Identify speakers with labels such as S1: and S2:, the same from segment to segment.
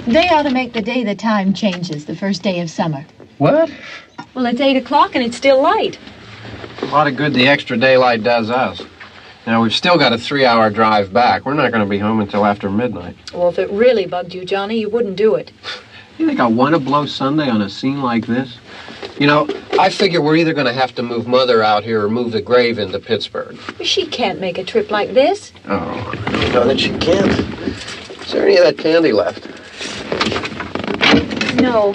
S1: They ought to make the day the time changes, the first day of summer.
S2: What?
S3: Well, it's 8 o'clock and it's still light.
S2: A lot of good the extra daylight does us. Now, we've still got a 3-hour drive back. We're not going to be home until after midnight.
S3: Well, if it really bugged you, Johnny, you wouldn't do it.
S2: You think I want to blow Sunday on a scene like this? You know, I figure we're either going to have to move Mother out here or move the grave into Pittsburgh.
S3: She can't make a trip like this.
S2: Oh, I don't know that she can't. Is there any of that candy left?
S3: No.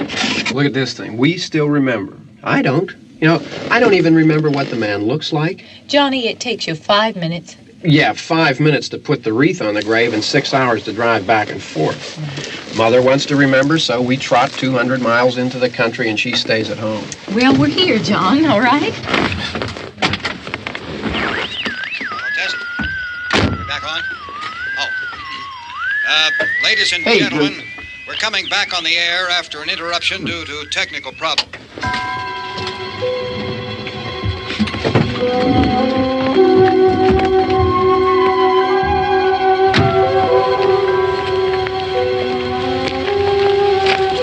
S2: Look at this thing. We still remember. I don't. You know, I don't even remember what the man looks like.
S1: Johnny, it takes you 5 minutes.
S2: Yeah, 5 minutes to put the wreath on the grave and 6 hours to drive back and forth. Mother wants to remember, so we trot 200 miles into the country and she stays at home.
S1: Well, we're here, John, all right?
S4: Test. We're back on? Oh. Ladies and gentlemen, we're coming back on the air after an interruption due to technical problem.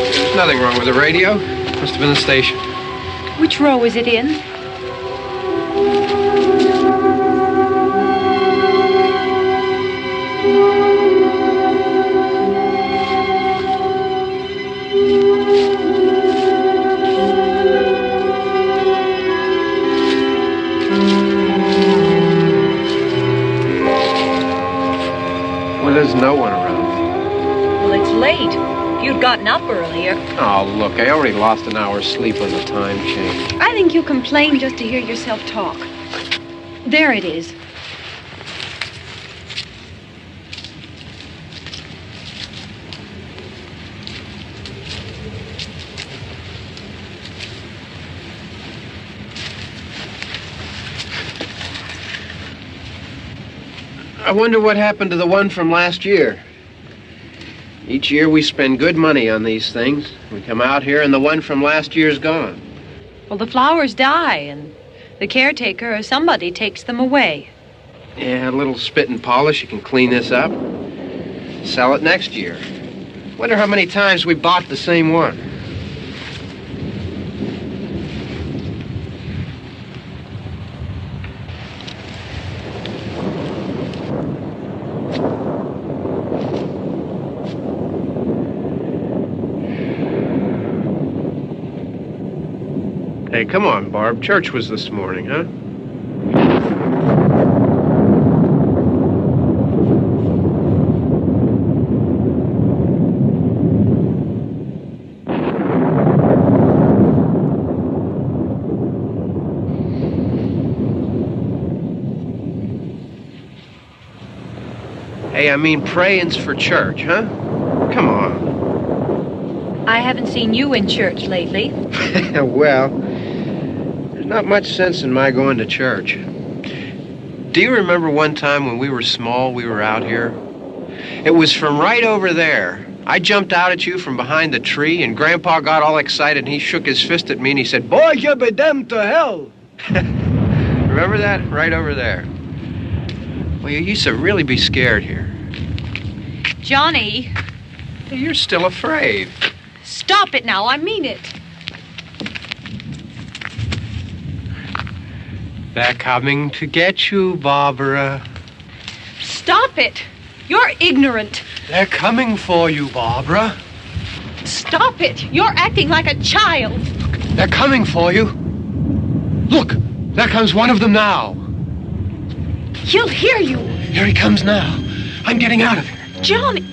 S2: There's nothing wrong with the radio. Must have been the station.
S3: Which row is it in?
S2: Well, there's no one around.
S3: Well, it's late. If you'd gotten up earlier.
S2: Oh, look, I already lost an hour's sleep on the time change.
S3: I think you complain just to hear yourself talk. There it is.
S2: I wonder what happened to the one from last year. Each year we spend good money on these things. We come out here and the one from last year's gone.
S3: Well, the flowers die and the caretaker or somebody takes them away.
S2: Yeah, a little spit and polish, you can clean this up. Sell it next year. Wonder how many times we bought the same one. Hey, come on, Barb. Church was this morning, huh? Hey, I mean praying's for church, huh? Come on.
S3: I haven't seen you in church lately. Well,
S2: there's not much sense in my going to church. Do you remember one time when we were small, we were out here? It was from right over there. I jumped out at you from behind the tree, and Grandpa got all excited, and he shook his fist at me, and he said, "Boy, you be damned to hell." Remember that? Right over there. Well, you used to really be scared here.
S3: Johnny.
S2: You're still afraid.
S3: Stop it now. I mean it.
S2: They're coming to get you, Barbara.
S3: Stop it. You're ignorant.
S2: They're coming for you, Barbara.
S3: Stop it. You're acting like a child.
S2: They're coming for you. Look, there comes one of them now.
S3: He'll hear you.
S2: Here he comes now. I'm getting out of here.
S3: Johnny.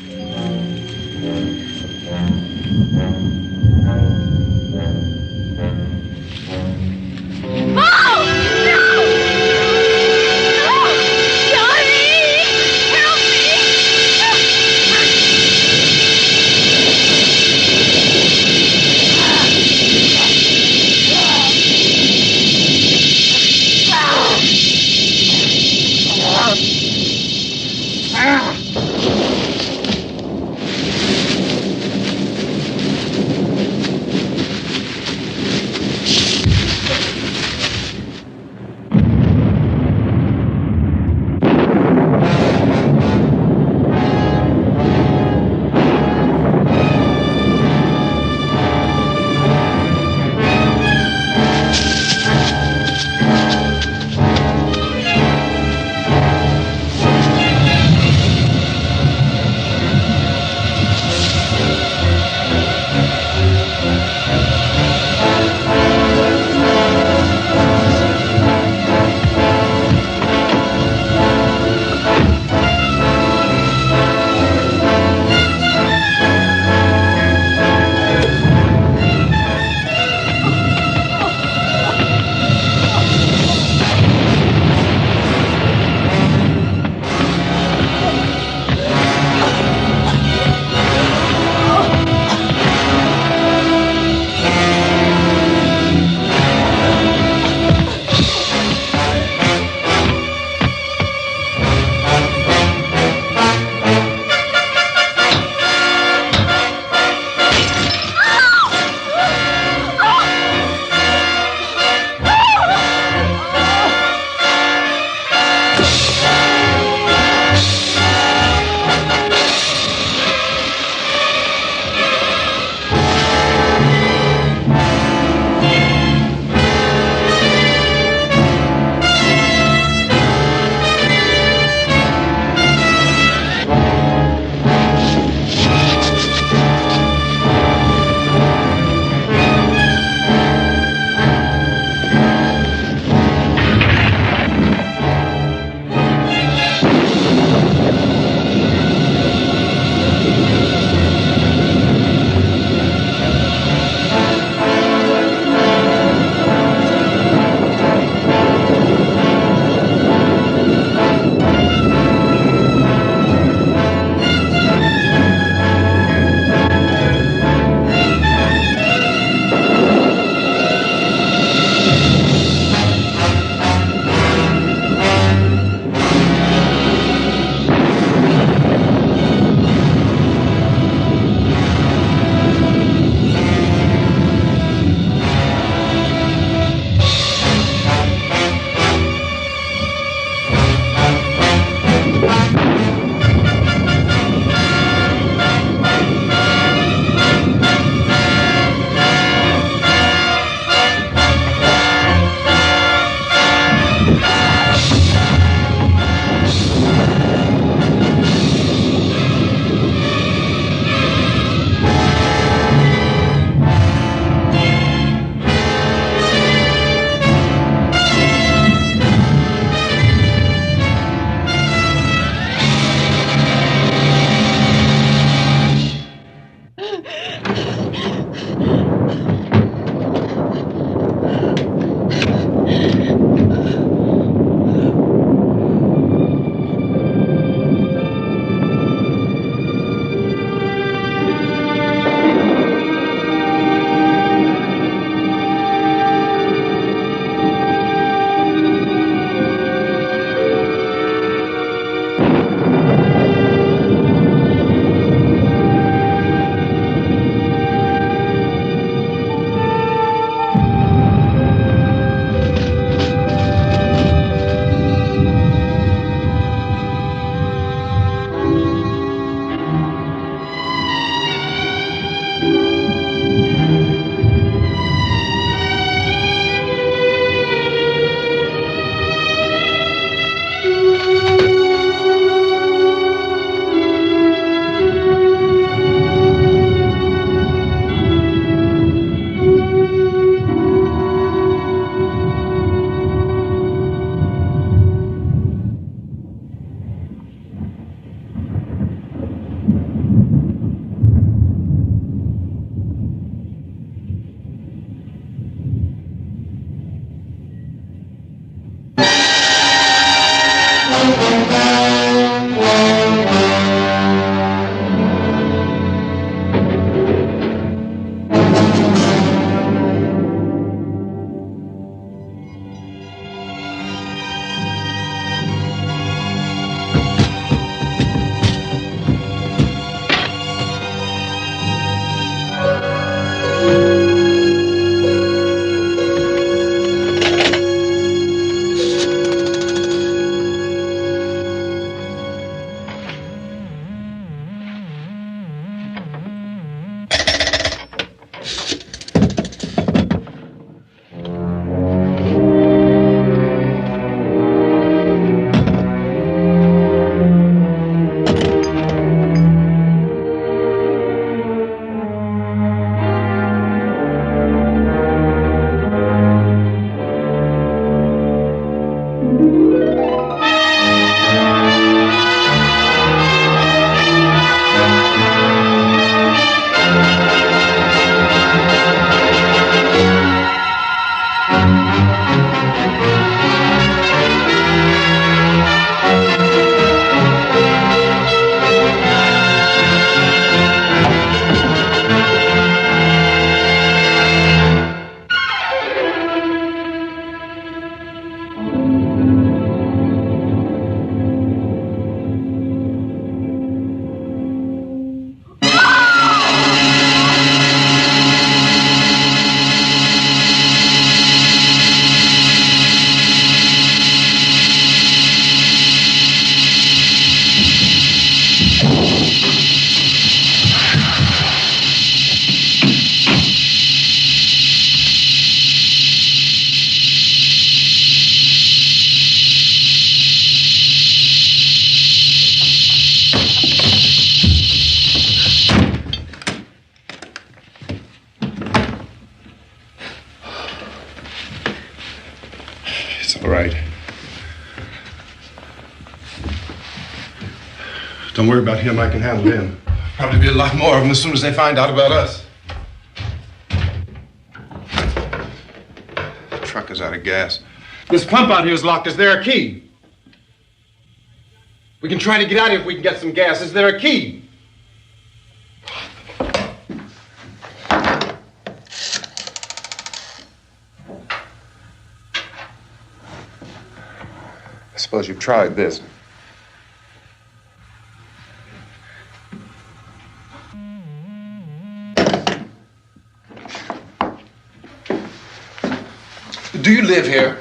S5: Don't worry about him. I can handle him. Probably be a lot more of them as soon as they find out about us. The truck is out of gas. This pump out here is locked. Is there a key? We can try to get out here if we can get some gas. Is there a key? I suppose you've tried this. Do you live here?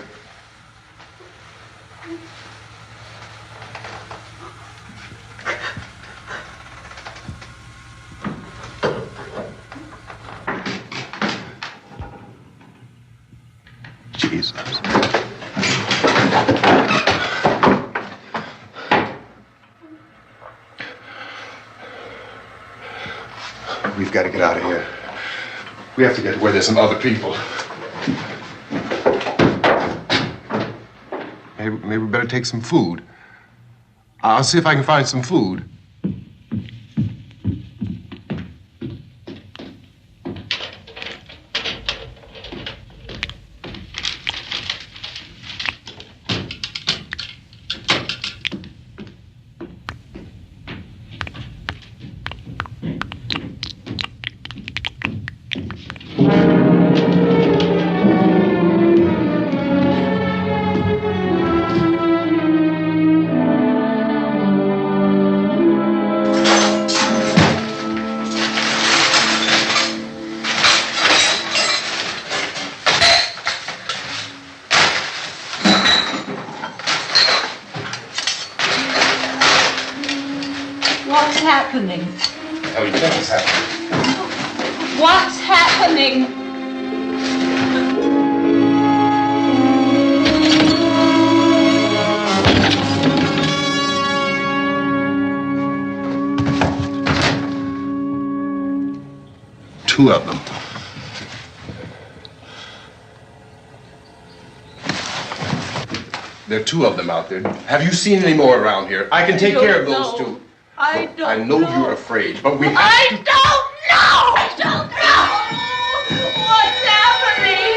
S5: Jesus. We've got to get out of here. We have to get where there's some other people. Maybe we better take some food. I'll see if I can find some food.
S3: What's happening?
S5: Oh, you think it's happening?
S3: What's happening?
S5: Two of them. There are two of them out there. Have you seen any more around here? I can take care of those two.
S3: I don't know.
S5: I know you're afraid, but we have
S3: I
S5: to...
S3: don't know! I don't know! What's happening?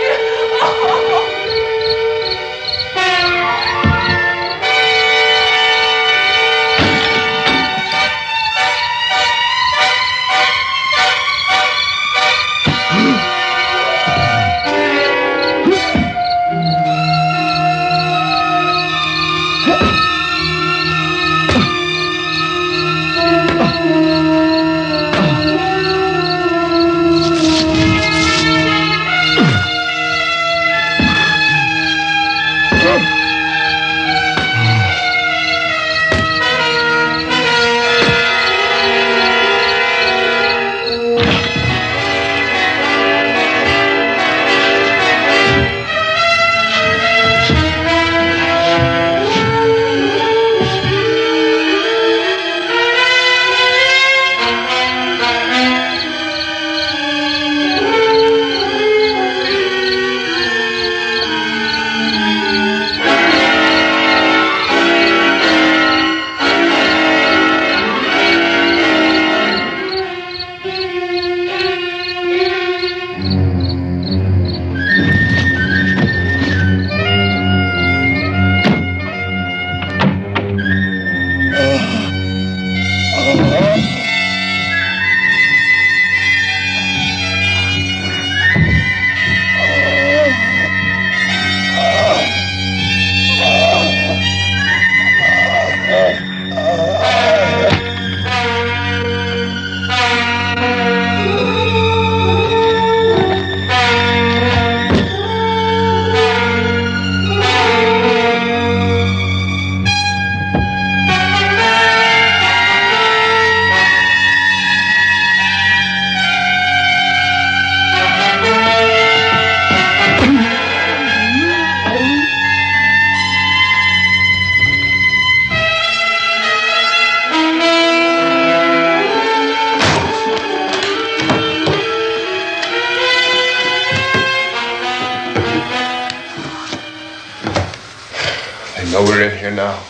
S5: I know we're in here now.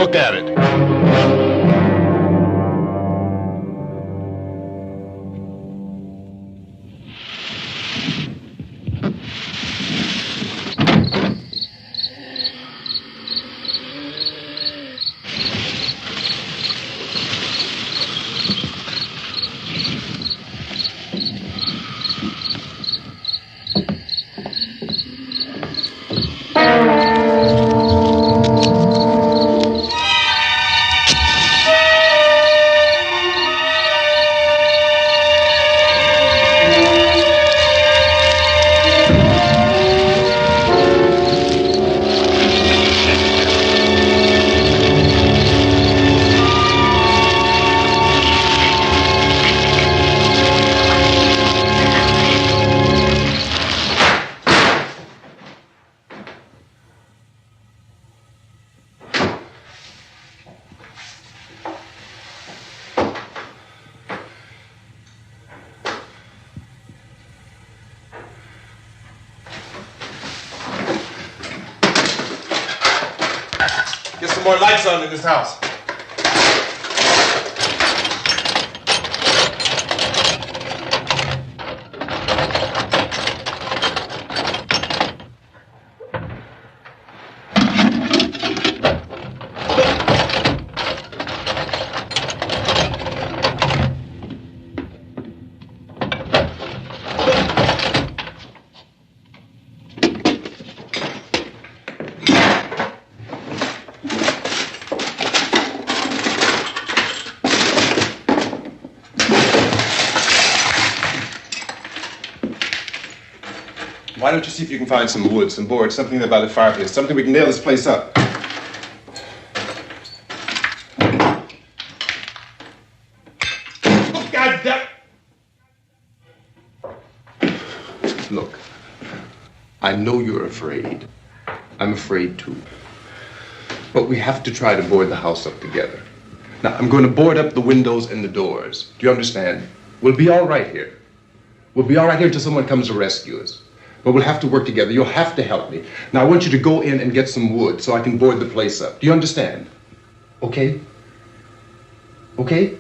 S6: look at it.
S5: Get some more lights on in this house. Why don't you see if you can find some wood, some boards, something there by the fireplace, something we can nail this place up. Oh, God damn! Look, I know you're afraid. I'm afraid too. But we have to try to board the house up together. Now, I'm going to board up the windows and the doors. Do you understand? We'll be all right here. We'll be all right here until someone comes to rescue us. But we'll have to work together. You'll have to help me. Now, I want you to go in and get some wood so I can board the place up. Do you understand? Okay? Okay?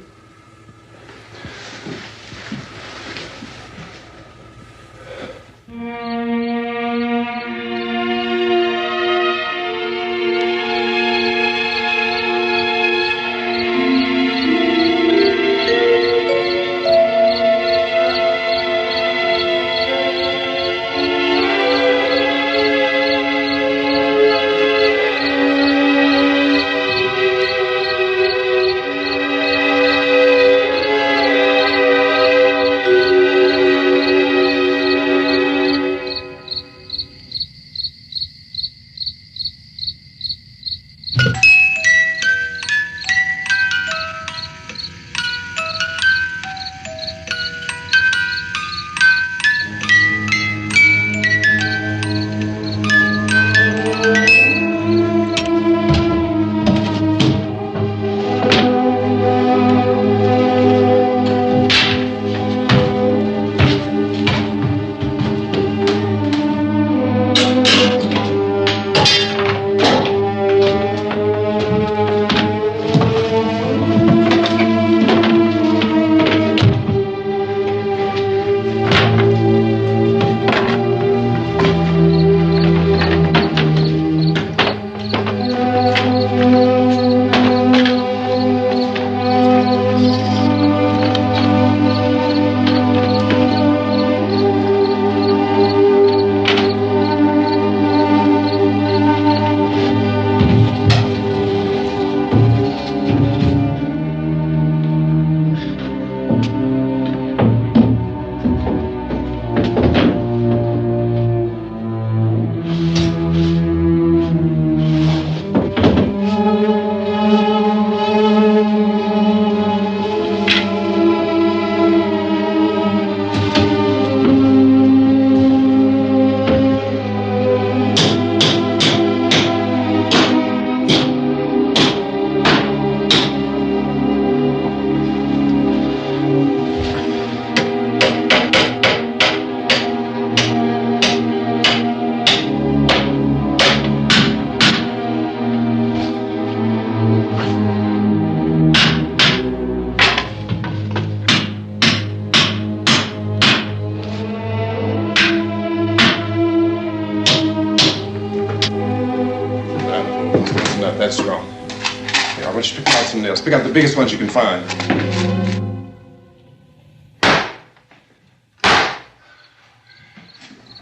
S6: some nails. Pick out the biggest ones you can find.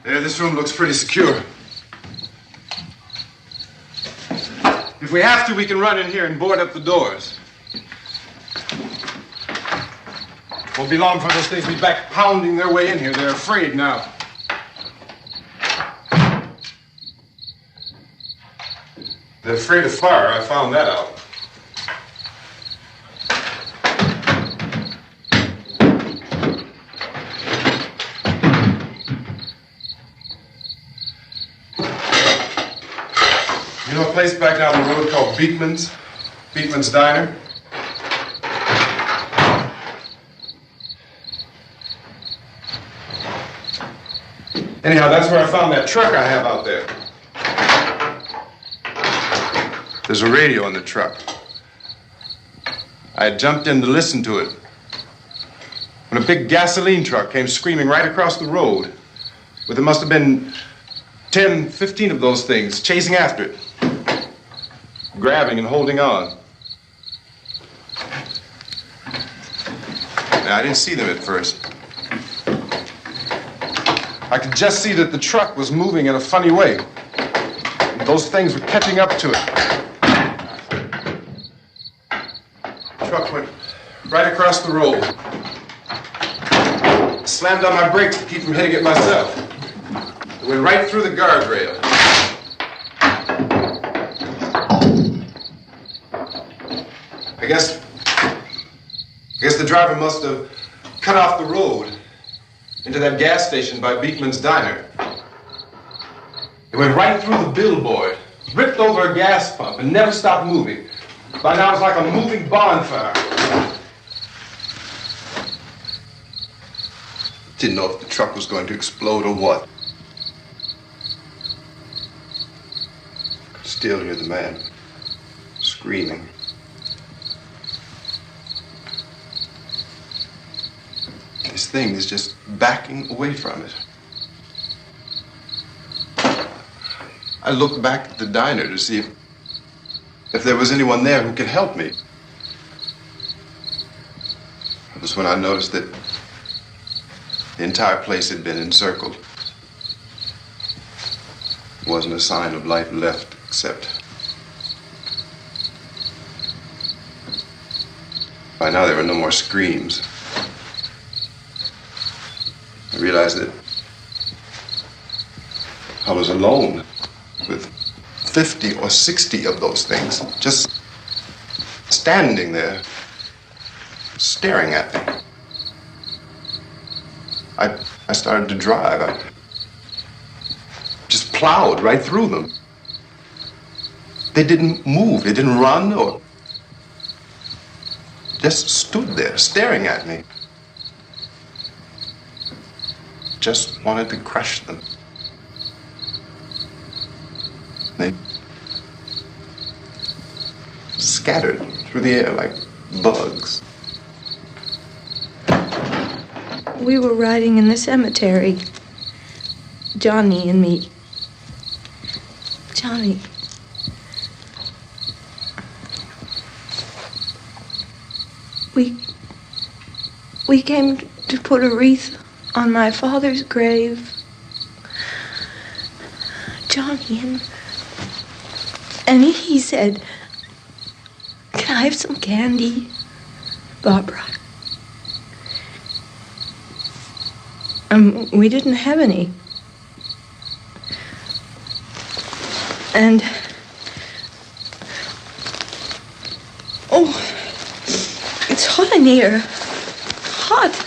S6: There, this room looks pretty secure. If we have to, we can run in here and board up the doors. Won't be long before those things will be back pounding their way in here. They're afraid now. They're afraid of fire. I found that out. You know a place back down the road called Beekman's? Beekman's Diner? Anyhow, that's where I found that truck I have out there. There's a radio in the truck. I had jumped in to listen to it when a big gasoline truck came screaming right across the road. Well, there must have been 10, 15 of those things chasing after it, grabbing and holding on. Now, I didn't see them at first. I could just see that the truck was moving in a funny way. Those things were catching up to it. The truck went right across the road. I slammed on my brakes to keep from hitting it myself. It went right through the guardrail. I guess the driver must have cut off the road into that gas station by Beekman's Diner. It went right through the billboard, ripped over a gas pump, and never stopped moving. By now, it's like a moving bonfire. Didn't know if the truck was going to explode or what. Could still hear the man screaming. This thing is just backing away from it. I looked back at the diner to see if there was anyone there who could help me. It was when I noticed that the entire place had been encircled. There wasn't a sign of life left except by now there were no more screams. I realized that I was alone with 50 or 60 of those things just standing there, staring at me. I started to drive. I just plowed right through them. They didn't move. They didn't run or just stood there staring at me. Just wanted to crush them. They scattered through the air like bugs.
S7: We were riding in the cemetery, Johnny and me. Johnny. We came to put a wreath on my father's grave. Johnny, and he said, "Can I have some candy, Barbara?" We didn't have any. And oh, it's hot in here. Hot.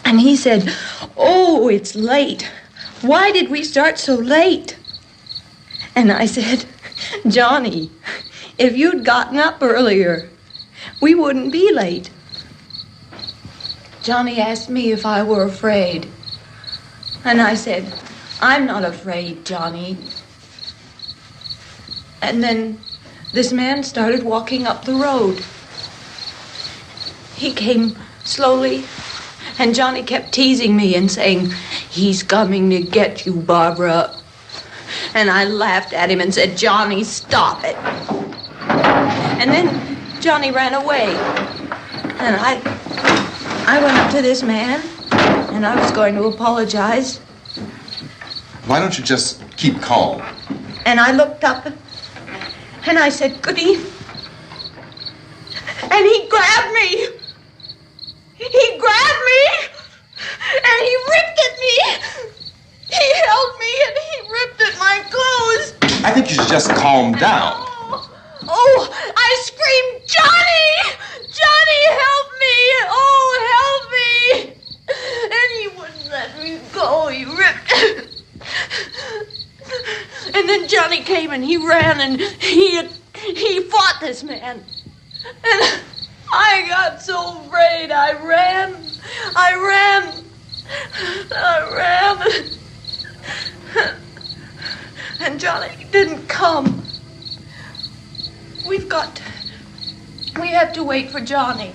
S7: And he said, "Oh, it's late. Why did we start so late?" And I said, "Johnny, if you'd gotten up earlier, we wouldn't be late." Johnny asked me if I were afraid. And I said, "I'm not afraid, Johnny." And then this man started walking up the road. He came slowly And Johnny kept teasing me and saying, "He's coming to get you, Barbara." And I laughed at him and said, "Johnny, stop it." And then Johnny ran away. And I went up to this man, and I was going to apologize.
S6: Why don't you just keep calm?
S7: And I looked up, and I said, "Good evening." And he grabbed me. He grabbed me, and he ripped at me. He held me, and he ripped at my clothes.
S6: I think you should just calm down.
S7: Oh, I screamed, "Johnny! Johnny, help me! Oh, help me!" And he wouldn't let me go. He ripped. And then Johnny came and he ran and he fought this man. And I got so afraid. I ran. And Johnny didn't come. We have to wait for Johnny.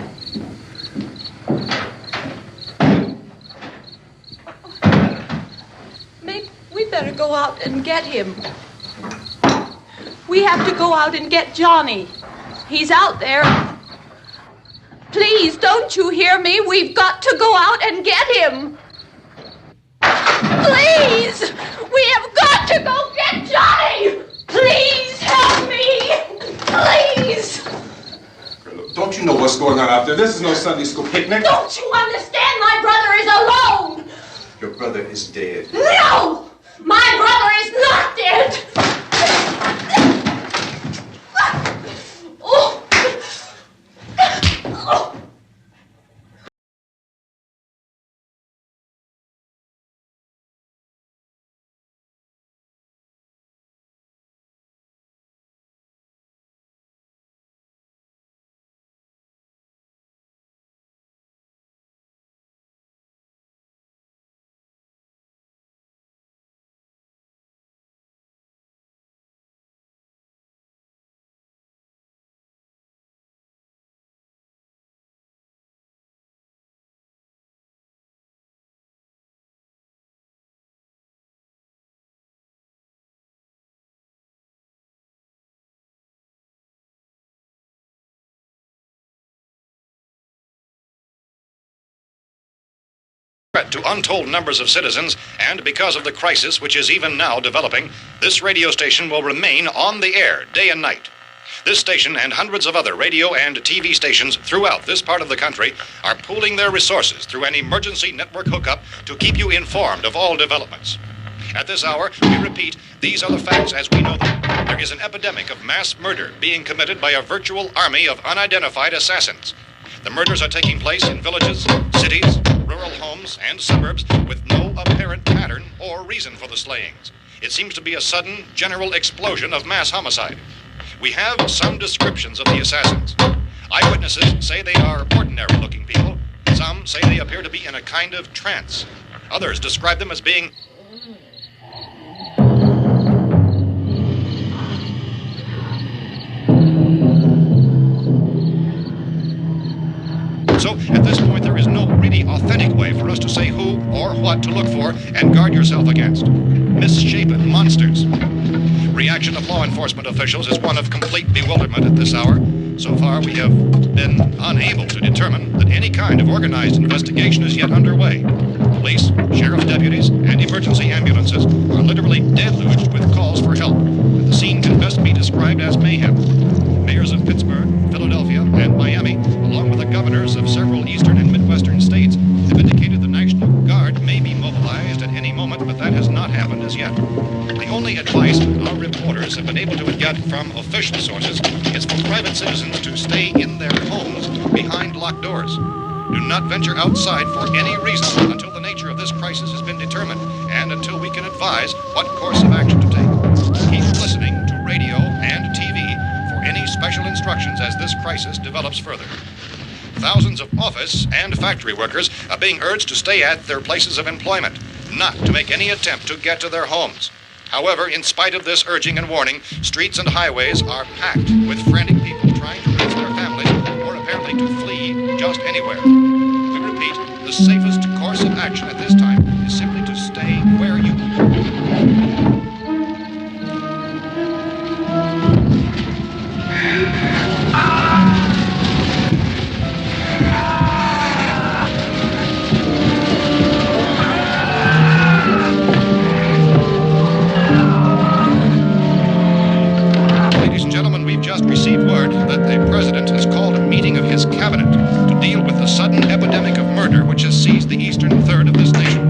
S7: Maybe we better go out and get him. We have to go out and get Johnny. He's out there. Please, don't you hear me? We've got to go out and get him. Please! We have got to go get Johnny! Please help me! Please!
S6: Don't you know what's going on out there? This is no Sunday school picnic.
S7: Don't you understand? My brother is alone!
S6: Your brother is dead.
S7: No! My brother is not dead! Oh. Oh.
S4: To untold numbers of citizens, and because of the crisis which is even now developing, this radio station will remain on the air day and night. This station and hundreds of other radio and TV stations throughout this part of the country are pooling their resources through an emergency network hookup to keep you informed of all developments. At this hour, we repeat, these are the facts as we know them. There is an epidemic of mass murder being committed by a virtual army of unidentified assassins. The murders are taking place in villages, cities, rural homes, and suburbs with no apparent pattern or reason for the slayings. It seems to be a sudden, general explosion of mass homicide. We have some descriptions of the assassins. Eyewitnesses say they are ordinary-looking people. Some say they appear to be in a kind of trance. Others describe them as being... So, at this point, there is no really authentic way for us to say who or what to look for and guard yourself against. Misshapen monsters. Reaction of law enforcement officials is one of complete bewilderment at this hour. So far, we have been unable to determine that any kind of organized investigation is yet underway. Police, sheriff's deputies, and emergency ambulances are literally deluged with calls for help. The scene can best be described as mayhem. Mayors of Pittsburgh, Philadelphia, and Miami, along with the governors of several eastern and midwestern states, have indicated the National Guard may be mobilized at any moment, but that has not happened as yet. The only advice our reporters have been able to get from official sources is for private citizens to stay in their homes behind locked doors. Do not venture outside for any reason until the nature of this crisis has been determined and until we can advise what course of action to take. Keep listening to radio and TV for any special instructions as this crisis develops further. Thousands of office and factory workers are being urged to stay at their places of employment, not to make any attempt to get to their homes. However, in spite of this urging and warning, streets and highways are packed with frantic people trying to reach their families or apparently to flee just anywhere. We repeat, repeat, the safest course of action at this time is simply to stay where you received word that the president has called a meeting of his cabinet to deal with the sudden epidemic of murder which has seized the eastern third of this nation.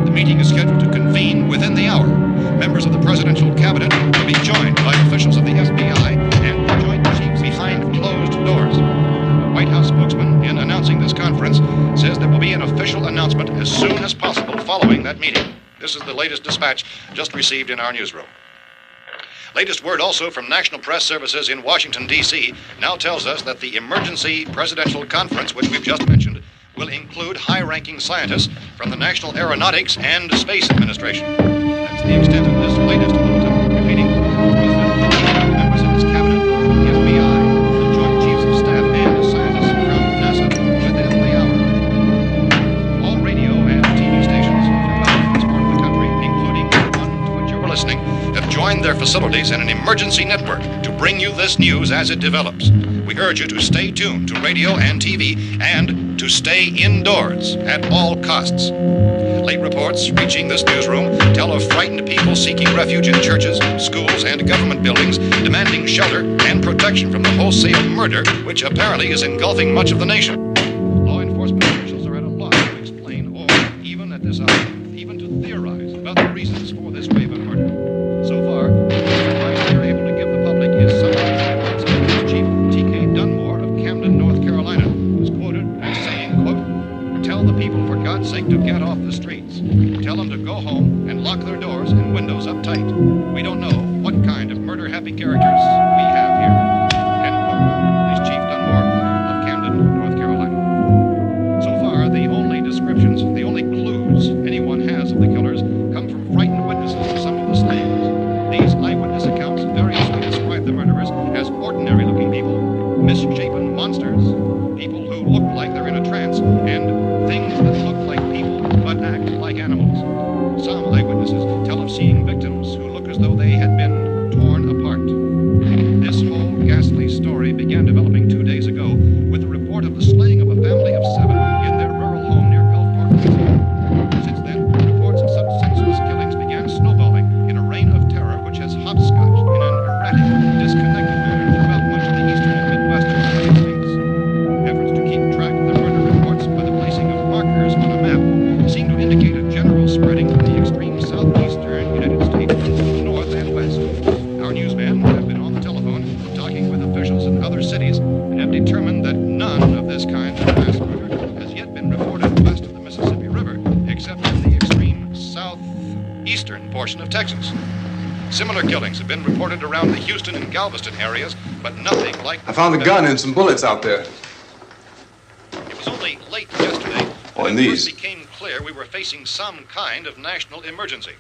S4: The meeting is scheduled to convene within the hour. Members of the presidential cabinet will be joined by officials of the FBI and the Joint Chiefs behind closed doors. The White House spokesman, in announcing this conference, says there will be an official announcement as soon as possible following that meeting. This is the latest dispatch just received in our newsroom. Latest word also from National Press Services in Washington, D.C. now tells us that the emergency presidential conference, which we've just mentioned, will include high-ranking scientists from the National Aeronautics and Space Administration. That's the extent of this latest bulletin. Repeating, members of his cabinet, the FBI, the Joint Chiefs of Staff, and scientists from NASA within the hour. All radio and TV stations throughout this part of the country, including the one to which you were listening, have joined their facilities in an emergency network to bring you this news as it develops. We urge you to stay tuned to radio and TV and to stay indoors at all costs. Late reports reaching this newsroom tell of frightened people seeking refuge in churches, schools, and government buildings, demanding shelter and protection from the wholesale murder which apparently is engulfing much of the nation. Law enforcement officials are at a loss to explain or, even at this hour, even to theorize about the reasons for this wave of murder. So far, the advice they're able to give the public is summary statements of Chief T.K. Dunmore of Camden, North Carolina, who's quoted as saying, quote, "Tell the people for God's sake to get off the streets. Tell them to go home and lock their doors and windows up tight. We don't know what kind of murder-happy characters we have here." End quote. This Chief Dunmore of Camden, North Carolina. So far, the only descriptions, the only clues anyone has of the killers come from frightened witnesses of some of the slayings. These eyewitness accounts variously describe the murderers as ordinary-looking people, misshapen monsters, people who look like they're in a trance, and things that look like people but act like animals. Some eyewitnesses tell of seeing victims who look as though they had been torn apart. This whole ghastly story began developing 2 days ago with the report of the slaying of a family of 7 in their rural home near Gulfport, Louisiana. Since then, reports of such senseless killings began snowballing in a reign of terror which has hopscotched in an erratic, disconnected manner throughout much of the eastern and midwestern United States. Efforts to keep track of the murder reports by the placing of markers on a map seem to indicate a general spreading from the extreme southeastern United States to the north and west. Our newsmen have been on the telephone talking with officials in other cities and have determined that none of this kind of mass murder has yet been reported west of the Mississippi River, except in the extreme southeastern portion of Texas. Similar killings have been reported around the Houston and Galveston areas, but nothing like...
S6: I found a gun and some bullets out there.
S4: It was only late yesterday
S6: Oh, and
S4: that it
S6: these.
S4: first became clear we were facing some kind of national emergency.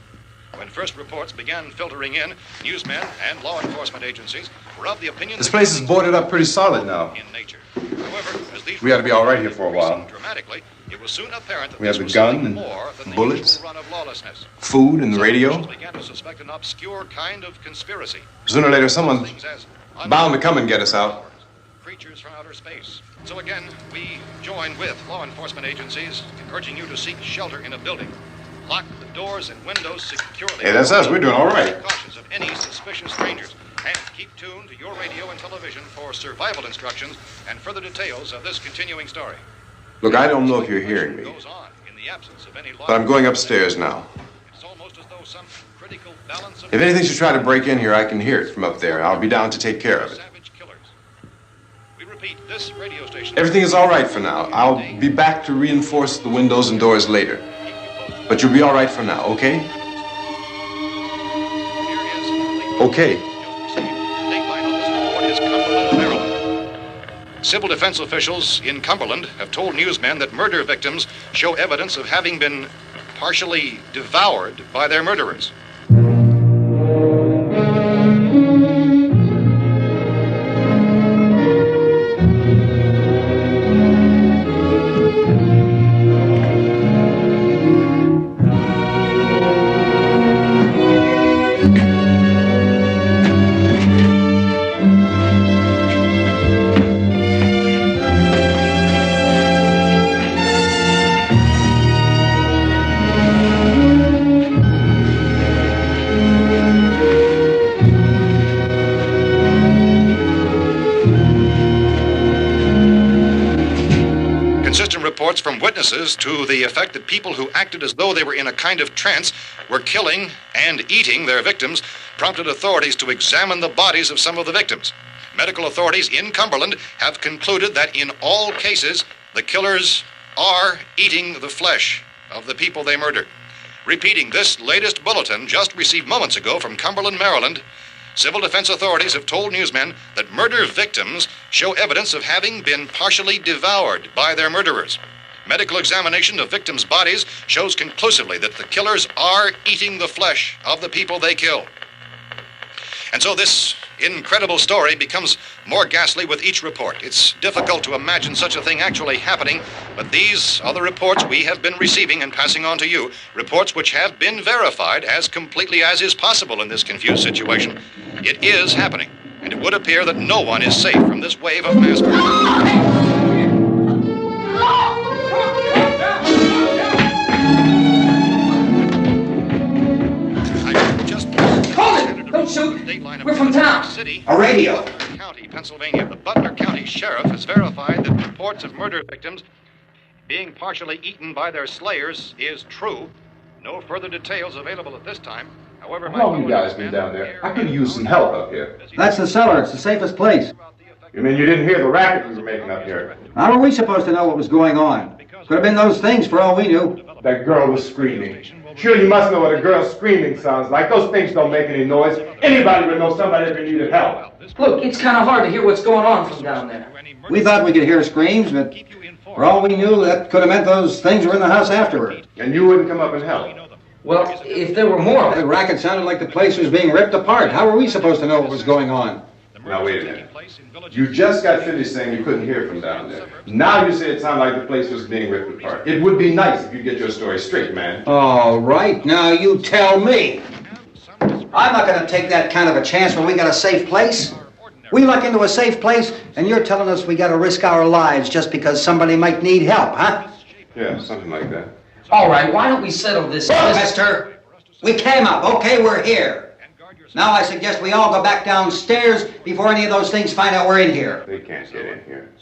S4: When first reports began filtering in, newsmen and law enforcement agencies were of the opinion
S6: This
S4: that
S6: place is
S4: killings
S6: boarded up pretty solid now.
S4: in nature. However, as these
S6: We ought to be all right here for a while.
S4: increasing dramatically, it was soon apparent that
S6: We have
S4: this
S6: the
S4: was
S6: gun
S4: something
S6: and
S4: more than the
S6: bullets.
S4: usual run of lawlessness.
S6: Food and the
S4: Some
S6: radio.
S4: officials began to suspect an obscure kind of conspiracy.
S6: Sooner or later, someone's
S4: Things as
S6: bound to come and get us out.
S4: creatures from outer space. So again, we join with law enforcement agencies, urging you to seek shelter in a building. Lock the doors and windows securely.
S6: Hey, that's us. We're doing all right.
S4: Cautious of any suspicious strangers. And keep tuned to your radio and television for survival instructions and further details of this continuing story.
S6: Look, I don't know if you're hearing me,
S4: Goes on in the absence of any law.
S6: but I'm going upstairs now.
S4: It's almost as though some critical balance of
S6: If anything should try to break in here, I can hear it from up there. I'll be down to take care of it.
S4: savage killers. We repeat, this radio station.
S6: Everything is all right for now. I'll be back to reinforce the windows and doors later. But you'll be all right for now, okay? Okay.
S4: Dateline on this report is Cumberland, Maryland. Civil defense officials in Cumberland have told newsmen that murder victims show evidence of having been partially devoured by their murderers. reports from witnesses to the effect that people who acted as though they were in a kind of trance were killing and eating their victims prompted authorities to examine the bodies of some of the victims. Medical authorities in Cumberland have concluded that in all cases, the killers are eating the flesh of the people they murdered. Repeating this latest bulletin just received moments ago from Cumberland, Maryland, civil defense authorities have told newsmen that murder victims show evidence of having been partially devoured by their murderers. Medical examination of victims' bodies shows conclusively that the killers are eating the flesh of the people they kill. And so this incredible story becomes more ghastly with each report. It's difficult to imagine such a thing actually happening, but these are the reports we have been receiving and passing on to you, reports which have been verified as completely as is possible in this confused situation. It is happening, and it would appear that no one is safe from this wave of mass murder.
S8: Don't shoot. We're from town. A radio.
S4: County, Pennsylvania. The Butler County Sheriff has verified that reports of murder victims being partially eaten by their slayers is true. No further details available at this time. However,
S6: how long you guys been down there? I could use some help up here.
S9: That's the cellar. It's the safest place.
S6: You mean you didn't hear the racket we were making up here?
S9: How are we supposed to know what was going on? Could have been those things for all we knew.
S6: That girl was screaming. Sure, you must know what a girl screaming sounds like. Those things don't make any noise. Anybody would know somebody ever needed help.
S8: Look, it's kind of hard to hear what's going on from down there.
S9: We thought we could hear screams, but for all we knew, that could have meant those things were in the house afterward.
S6: And you wouldn't come up and help?
S8: Well, if there were more...
S9: The racket sounded like the place was being ripped apart. How were we supposed to know what was going on?
S6: Now, wait a minute. You just got finished saying you couldn't hear from down there. Now you say it sounded like the place was being ripped apart. It would be nice if you get your story straight, man.
S9: All right, now you tell me. I'm not going to take that kind of a chance when we got a safe place. We luck into a safe place, and you're telling us we got to risk our lives just because somebody might need help, huh?
S6: Yeah, something like that.
S8: All right, why don't we settle this?
S9: Look, mister, we came up. Okay, we're here. Now I suggest we all go back downstairs before any of those things find out we're in here.
S6: They can't get in here.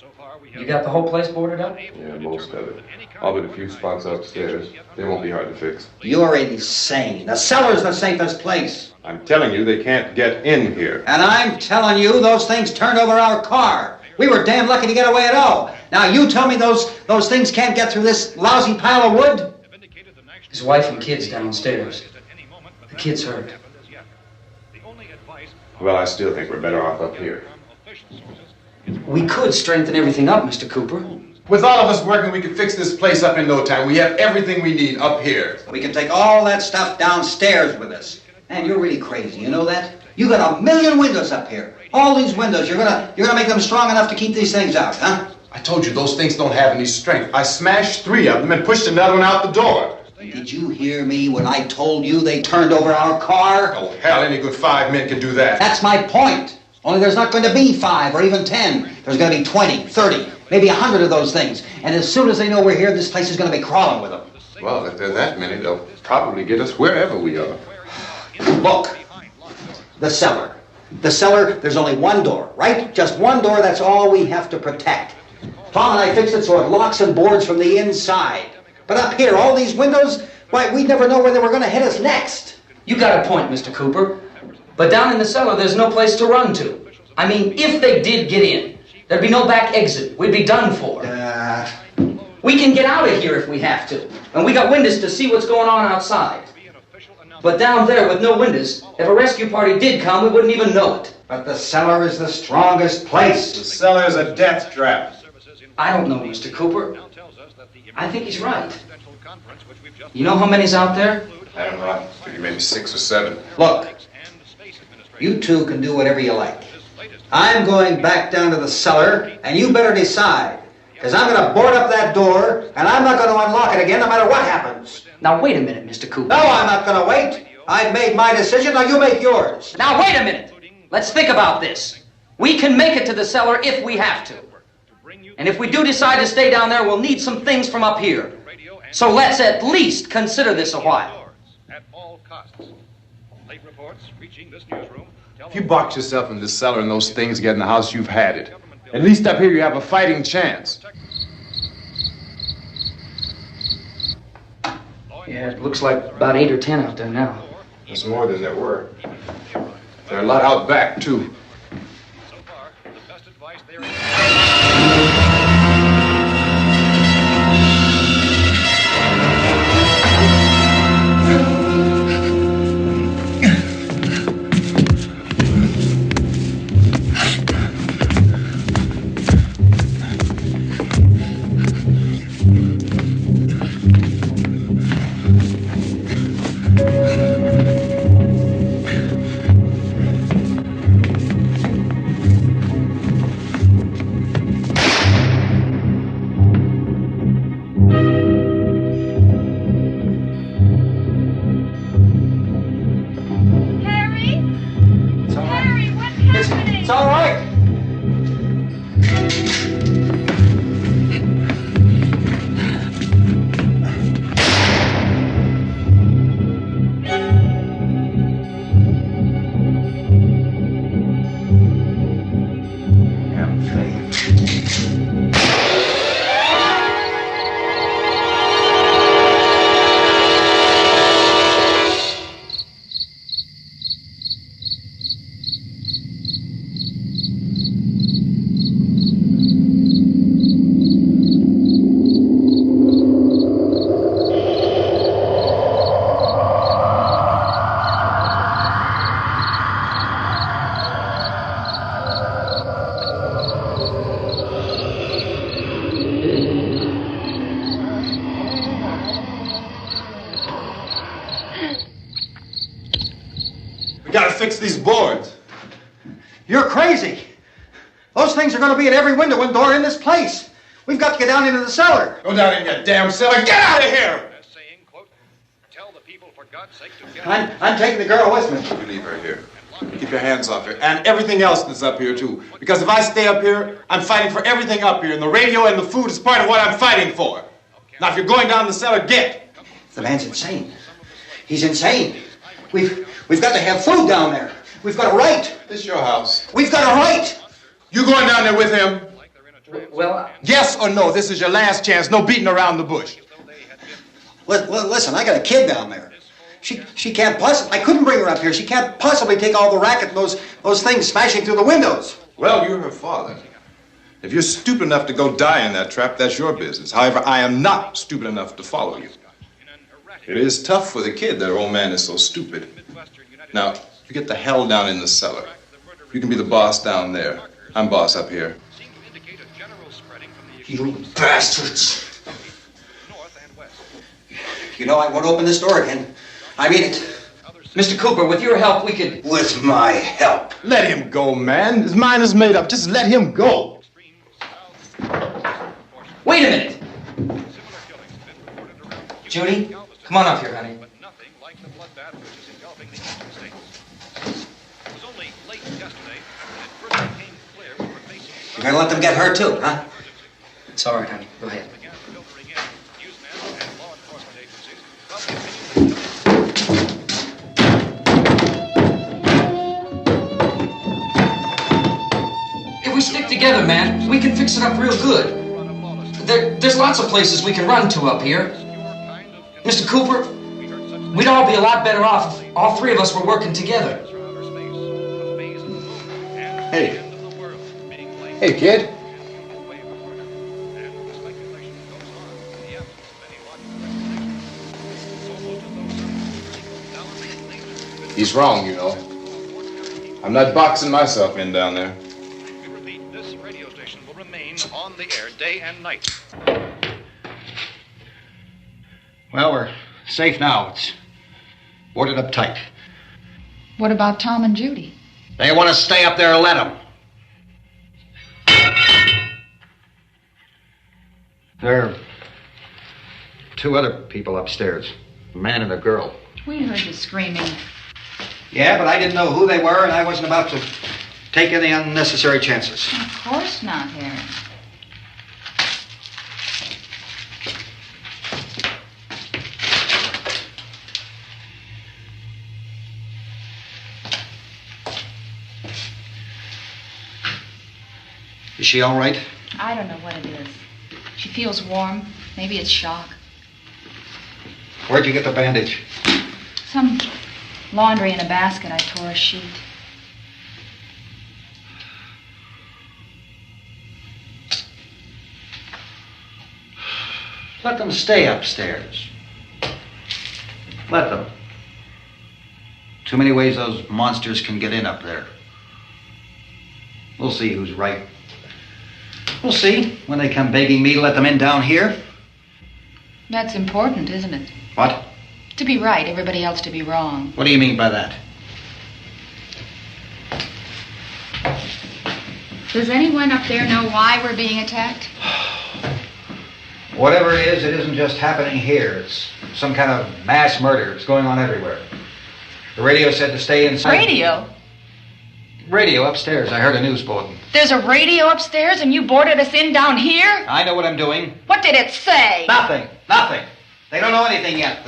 S8: You got the whole place boarded up?
S6: Yeah, most of it. All but a few spots upstairs. They won't be hard to fix.
S9: You're insane. The cellar's the safest place.
S6: I'm telling you, they can't get in here.
S9: And I'm telling you, those things turned over our car. We were damn lucky to get away at all. Now you tell me those things can't get through this lousy pile of wood?
S8: His wife and kids downstairs. The kid's hurt.
S6: Well, I still think we're better off up here.
S8: We could strengthen everything up, Mr. Cooper.
S6: With all of us working, we could fix this place up in no time. We have everything we need up here.
S9: We can take all that stuff downstairs with us. Man, you're really crazy, you know that? You got 1,000,000 windows up here. All these windows, you're gonna make them strong enough to keep these things out, huh?
S6: I told you those things don't have any strength. I smashed 3 of them and pushed another one out the door.
S9: Did you hear me when I told you they turned over our car?
S6: Oh, hell, any good 5 men could do that.
S9: That's my point. Only there's not going to be 5 or even 10. There's going to be 20, 30, maybe 100 of those things. And as soon as they know we're here, this place is going to be crawling with them.
S6: Well, if there are that many, they'll probably get us wherever we are.
S9: Look, the cellar. The cellar, there's only one door, right? Just one door, that's all we have to protect. Tom and I fixed it so it locks and boards from the inside. But up here, all these windows, why, we'd never know where they were going to hit us next.
S8: You got a point, Mr. Cooper. But down in the cellar, there's no place to run to. I mean, if they did get in, there'd be no back exit. We'd be done for. We can get out of here if we have to. And we got windows to see what's going on outside. But down there with no windows, if a rescue party did come, we wouldn't even know it.
S9: But the cellar is the strongest place.
S6: The cellar is a death trap.
S8: I don't know, Mr. Cooper. I think he's right. You know how many's out there?
S6: I don't know. Maybe 6 or 7.
S9: Look, you two can do whatever you like. I'm going back down to the cellar, and you better decide. Because I'm going to board up that door, and I'm not going to unlock it again no matter what happens.
S8: Now, wait a minute, Mr. Cooper.
S9: No, I'm not going to wait. I've made my decision, now you make yours.
S8: Now, wait a minute. Let's think about this. We can make it to the cellar if we have to. And if we do decide to stay down there, we'll need some things from up here. So let's at least consider this a while.
S6: If you box yourself in the cellar and those things get in the house, you've had it. At least up here you have a fighting chance.
S8: Yeah, it looks like about 8 or 10 out there now.
S6: There's more than there were. There are a lot out back, too.
S4: So far, the best advice there
S9: It's all right.
S6: We gotta fix these boards.
S9: You're crazy. Those things are going to be at every window and door in this place. We've got to get down into the cellar.
S6: Go down in your damn cellar. Get out of here!
S4: saying, quote, tell the people for God's sake to get
S9: I'm taking the girl with me.
S6: You leave her here. Keep your hands off her. And everything else that's up here, too. Because if I stay up here, I'm fighting for everything up here. And the radio and the food is part of what I'm fighting for. Now, if you're going down the cellar, get.
S9: The man's insane. He's insane. We've got to have food down there. We've got a right.
S6: This is your house.
S9: We've got a right.
S6: You going down there with him?
S8: Well,
S6: Yes or no? This is your last chance. No beating around the bush.
S9: Listen, I got a kid down there. She can't possibly. I couldn't bring her up here. She can't possibly take all the racket and those things smashing through the windows.
S6: Well, you're her father. If you're stupid enough to go die in that trap, that's your business. However, I am not stupid enough to follow you. It is tough for the kid that her old man is so stupid. Now, you get the hell down in the cellar. You can be the boss down there. I'm boss up here.
S9: You bastards. You know I won't open this door again. I mean it.
S8: Mr. Cooper, with your help, we could...
S9: With my help.
S6: Let him go, man. His mind is made up. Just let him go.
S8: Wait a minute. Judy, come on up here, honey.
S9: You're gonna let them get hurt too, huh?
S8: It's all right, honey. Go ahead. If we stick together, man, we can fix it up real good. There's lots of places we can run to up here. Mr. Cooper, we'd all be a lot better off if all three of us were working together.
S6: Hey. Hey, kid. He's wrong, you know. I'm not boxing myself in down there.
S4: We repeat, this radio station will remain on the air day and night.
S9: Well, we're safe now. It's boarded up tight.
S1: What about Tom and Judy?
S9: They want to stay up there and let them. There are two other people upstairs, a man and a girl.
S1: We heard you screaming.
S9: Yeah, but I didn't know who they were, and I wasn't about to take any unnecessary chances.
S1: Of course not, Harry.
S9: Is she all right?
S1: I don't know what it is. She feels warm. Maybe it's shock.
S9: Where'd you get the bandage?
S10: Some laundry in a basket. I tore a sheet.
S9: Let them stay upstairs. Let them. Too many ways those monsters can get in up there. We'll see who's right. We'll see when they come begging me to let them in down here.
S10: That's important, isn't it?
S9: What?
S10: To be right, everybody else to be wrong.
S9: What do you mean by that?
S10: Does anyone up there know why we're being attacked?
S9: Whatever it isn't just happening here. It's some kind of mass murder. It's going on everywhere. The radio said to stay inside.
S10: Radio?
S9: Radio upstairs. I heard a news bulletin.
S10: There's a radio upstairs and you boarded us in down here?
S9: I know what I'm doing.
S10: What did it say?
S9: Nothing. They don't know anything yet.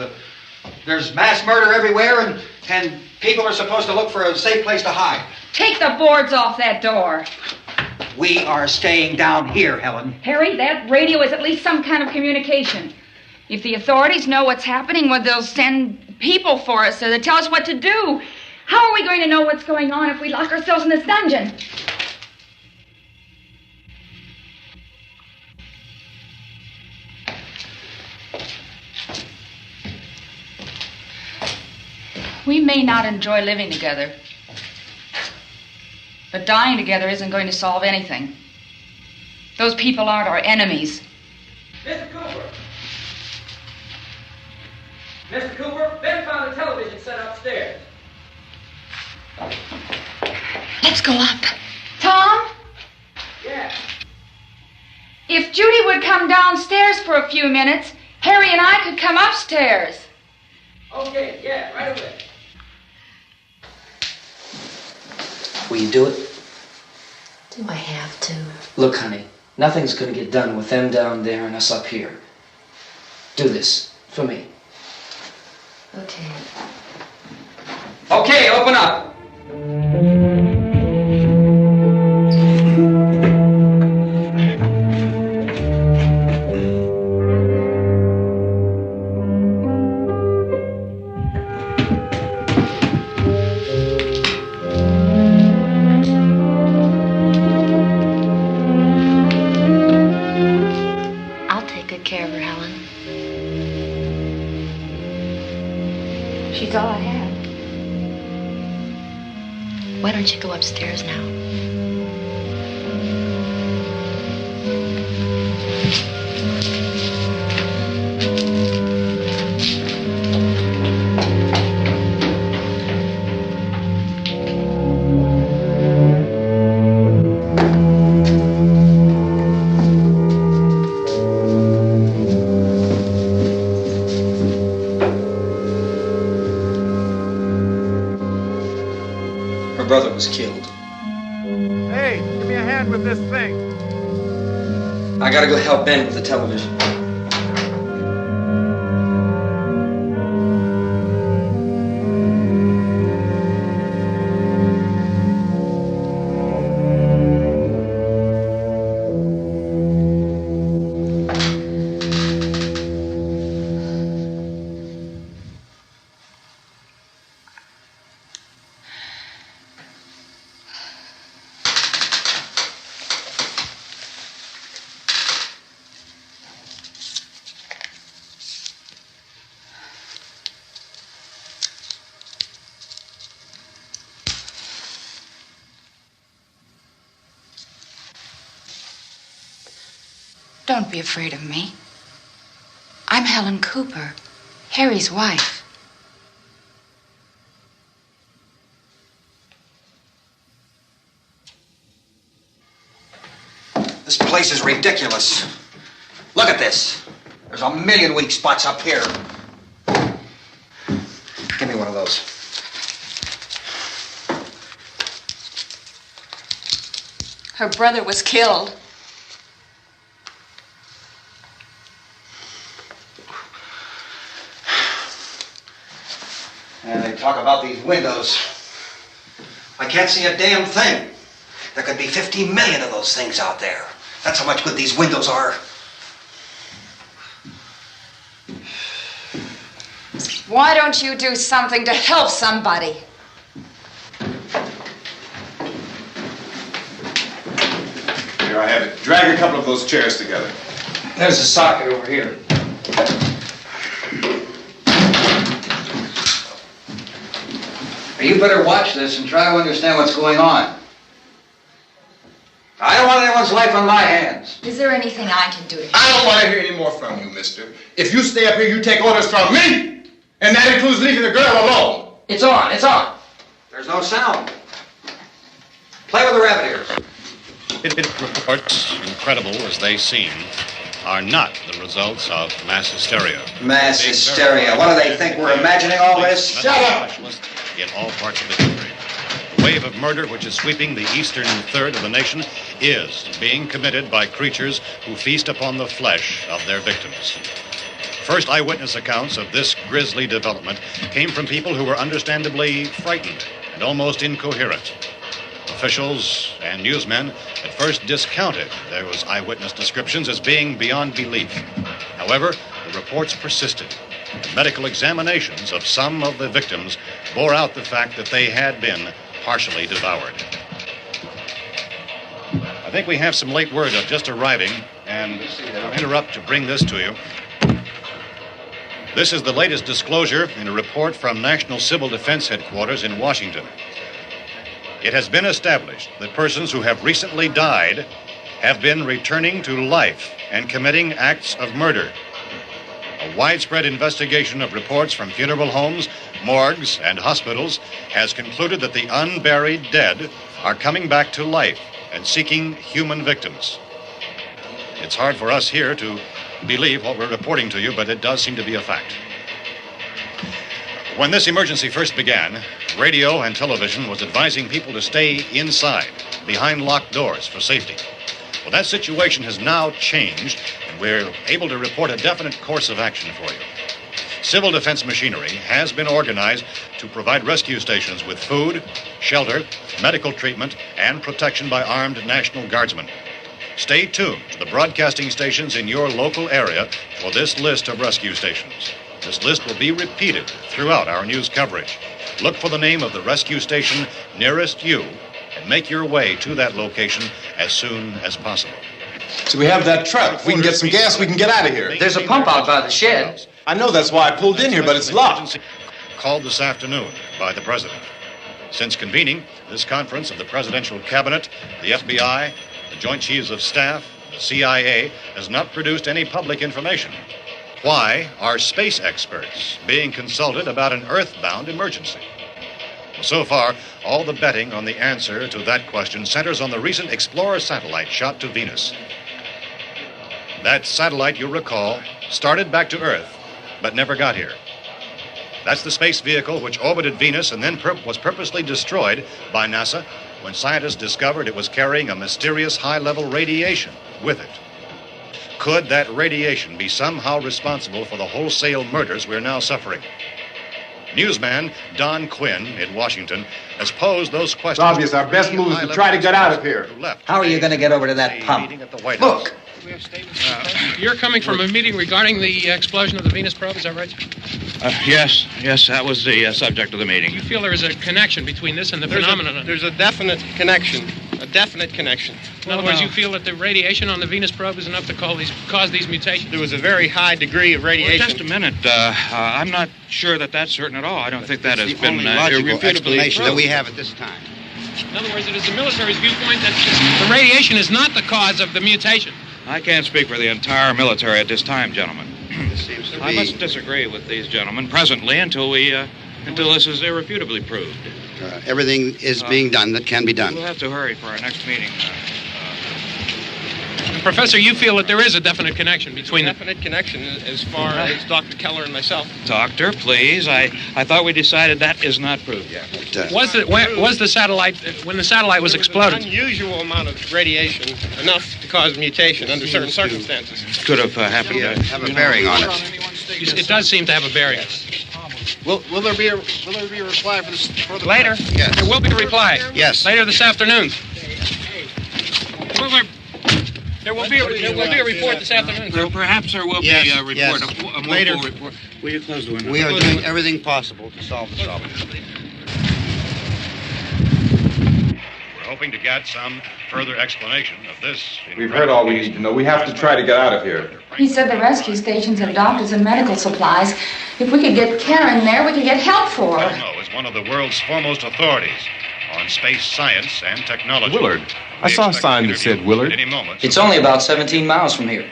S9: There's mass murder everywhere and people are supposed to look for a safe place to hide.
S10: Take the boards off that door.
S9: We are staying down here, Helen.
S10: Harry, that radio is at least some kind of communication. If the authorities know what's happening, well, they'll send people for us to tell us what to do. How are we going to know what's going on if we lock ourselves in this dungeon? We may not enjoy living together, but dying together isn't going to solve anything. Those people aren't our enemies.
S11: Mr. Cooper! Mr. Cooper, Ben found a television set upstairs.
S10: Let's go up. Tom?
S11: Yeah.
S10: If Judy would come downstairs for a few minutes, Harry and I could come upstairs.
S11: Okay, yeah, right away.
S8: Will you do it?
S12: Do I have to?
S8: Look, honey, nothing's gonna get done with them down there and us up here. Do this for me.
S12: Okay.
S8: Okay, open up.
S12: I'll take good care of her, Helen.
S10: She's all I have.
S12: Why don't you go upstairs now?
S8: Her brother was killed.
S13: Hey, give me a hand with this thing.
S8: I gotta go help Ben with the television.
S10: Don't be afraid of me. I'm Helen Cooper, Harry's wife.
S9: This place is ridiculous. Look at this. There's a million weak spots up here. Give me one of those.
S10: Her brother was killed.
S9: And they talk about these windows. I can't see a damn thing. There could be 50 million of those things out there. That's how much good these windows are.
S10: Why don't you do something to help somebody?
S6: Here I have it. Drag a couple of those chairs together.
S8: There's a socket over here. You better watch this and try to understand what's going on. I don't want anyone's life on my hands.
S10: Is there anything I can do to help?
S6: I don't want to hear any more from you, mister. If you stay up here, you take orders from me. And that includes leaving the girl alone.
S8: It's on, it's on. There's no sound. Play with the rabbit ears.
S4: Reports, incredible as they seem, are not the results of mass hysteria.
S9: Mass hysteria. What do they think? We're imagining all this?
S6: Shut up!
S4: In all parts of the country. The wave of murder which is sweeping the eastern third of the nation is being committed by creatures who feast upon the flesh of their victims. First eyewitness accounts of this grisly development came from people who were understandably frightened and almost incoherent. Officials and newsmen at first discounted those eyewitness descriptions as being beyond belief. However, the reports persisted. The medical examinations of some of the victims bore out the fact that they had been partially devoured. I think we have some late word just arriving, and I'll interrupt to bring this to you. This is the latest disclosure in a report from National Civil Defense Headquarters in Washington. It has been established that persons who have recently died have been returning to life and committing acts of murder. A widespread investigation of reports from funeral homes, morgues, and hospitals has concluded that the unburied dead are coming back to life and seeking human victims. It's hard for us here to believe what we're reporting to you, but it does seem to be a fact. When this emergency first began, radio and television was advising people to stay inside, behind locked doors for safety. Well, that situation has now changed, and we're able to report a definite course of action for you. Civil defense machinery has been organized to provide rescue stations with food, shelter, medical treatment, and protection by armed National Guardsmen. Stay tuned to the broadcasting stations in your local area for this list of rescue stations. This list will be repeated throughout our news coverage. Look for the name of the rescue station nearest you and make your way to that location as soon as possible.
S6: So we have that truck. If we can get some gas, we can get out of here.
S8: There's a pump out by the shed.
S6: I know, that's why I pulled in here, but it's locked.
S4: Called this afternoon by the President. Since convening this conference of the Presidential Cabinet, the FBI, the Joint Chiefs of Staff, the CIA has not produced any public information. Why are space experts being consulted about an earthbound emergency? So far, all the betting on the answer to that question centers on the recent Explorer satellite shot to Venus. That satellite, you'll recall, started back to Earth, but never got here. That's the space vehicle which orbited Venus and then was purposely destroyed by NASA when scientists discovered it was carrying a mysterious high-level radiation with it. Could that radiation be somehow responsible for the wholesale murders we're now suffering? Newsman Don Quinn in Washington has posed those questions.
S6: It's obvious our best move is to try to get out of here.
S9: How are you going to get over to that pump? Look!
S14: You're coming from a meeting regarding the explosion of the Venus probe, is that right?
S15: Yes, that was the subject of the meeting.
S14: You feel there is a connection between this and the phenomenon?
S16: There's a definite connection. A definite connection.
S14: In other words, you feel that the radiation on the Venus probe is enough to cause these mutations?
S16: There was a very high degree of radiation.
S15: Well, just a minute. I'm not sure that that's certain at all. I don't think that has been
S17: logical explanation that we
S15: proved.
S17: have at this time.
S14: In other words, it is the military's viewpoint that the radiation is not the cause of the mutation.
S15: I can't speak for the entire military at this time, gentlemen.
S17: This seems to be...
S15: I must disagree with these gentlemen presently until this is irrefutably proved.
S17: Everything is being done that can be done.
S15: We'll have to hurry for our next meeting.
S14: Professor, you feel that there is a definite connection between them?
S16: Definite connection as far as Dr. Keller and myself.
S15: Doctor, please. I thought we decided that is not proved yet.
S14: Was the satellite, when the satellite was exploded?
S16: An unusual amount of radiation, enough to cause mutation under certain circumstances.
S15: Could have happened.
S17: Have a bearing on it.
S14: It does seem to have a bearing.
S16: Will there be a reply for the
S14: later?
S17: Yes.
S14: There will be a reply.
S17: Yes.
S14: Later this afternoon. There will be a report this afternoon.
S15: Perhaps there will be a report, a more full report. Will you close the window?
S17: We are doing everything possible to solve the problem.
S4: We're hoping to get some further explanation of this.
S6: We've heard all we need to know. We have to try to get out of here.
S10: He said the rescue stations have doctors and medical supplies. If we could get care in there, we could get help for her.
S4: Belmo is one of the world's foremost authorities on space science and technology.
S6: Willard. I saw a sign that said Willard.
S4: Any moment.
S8: It's only about 17 miles from here.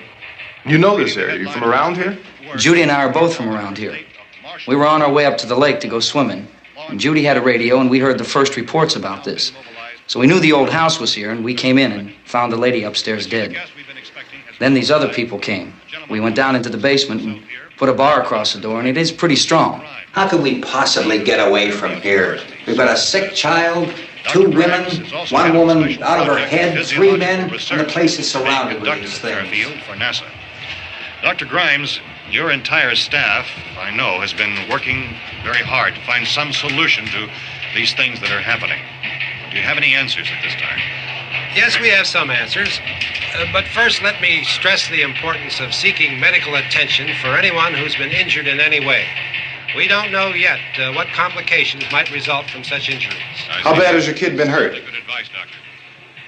S6: You know this area. You from around here?
S8: Judy and I are both from around here. We were on our way up to the lake to go swimming, and Judy had a radio, and we heard the first reports about this. So we knew the old house was here, and we came in and found the lady upstairs dead. Then these other people came. We went down into the basement and put a bar across the door, and it is pretty strong.
S9: How could we possibly get away from here? We've got a sick child, 2 women, 1 woman out of her head, 3 men, and the place is surrounded with these things.
S4: For NASA. Dr. Grimes, your entire staff, I know, has been working very hard to find some solution to these things that are happening. Do you have any answers at this time?
S16: Yes, we have some answers. But first, let me stress the importance of seeking medical attention for anyone who's been injured in any way. We don't know yet what complications might result from such injuries.
S6: How bad has your kid been hurt?
S4: Good advice, Doctor.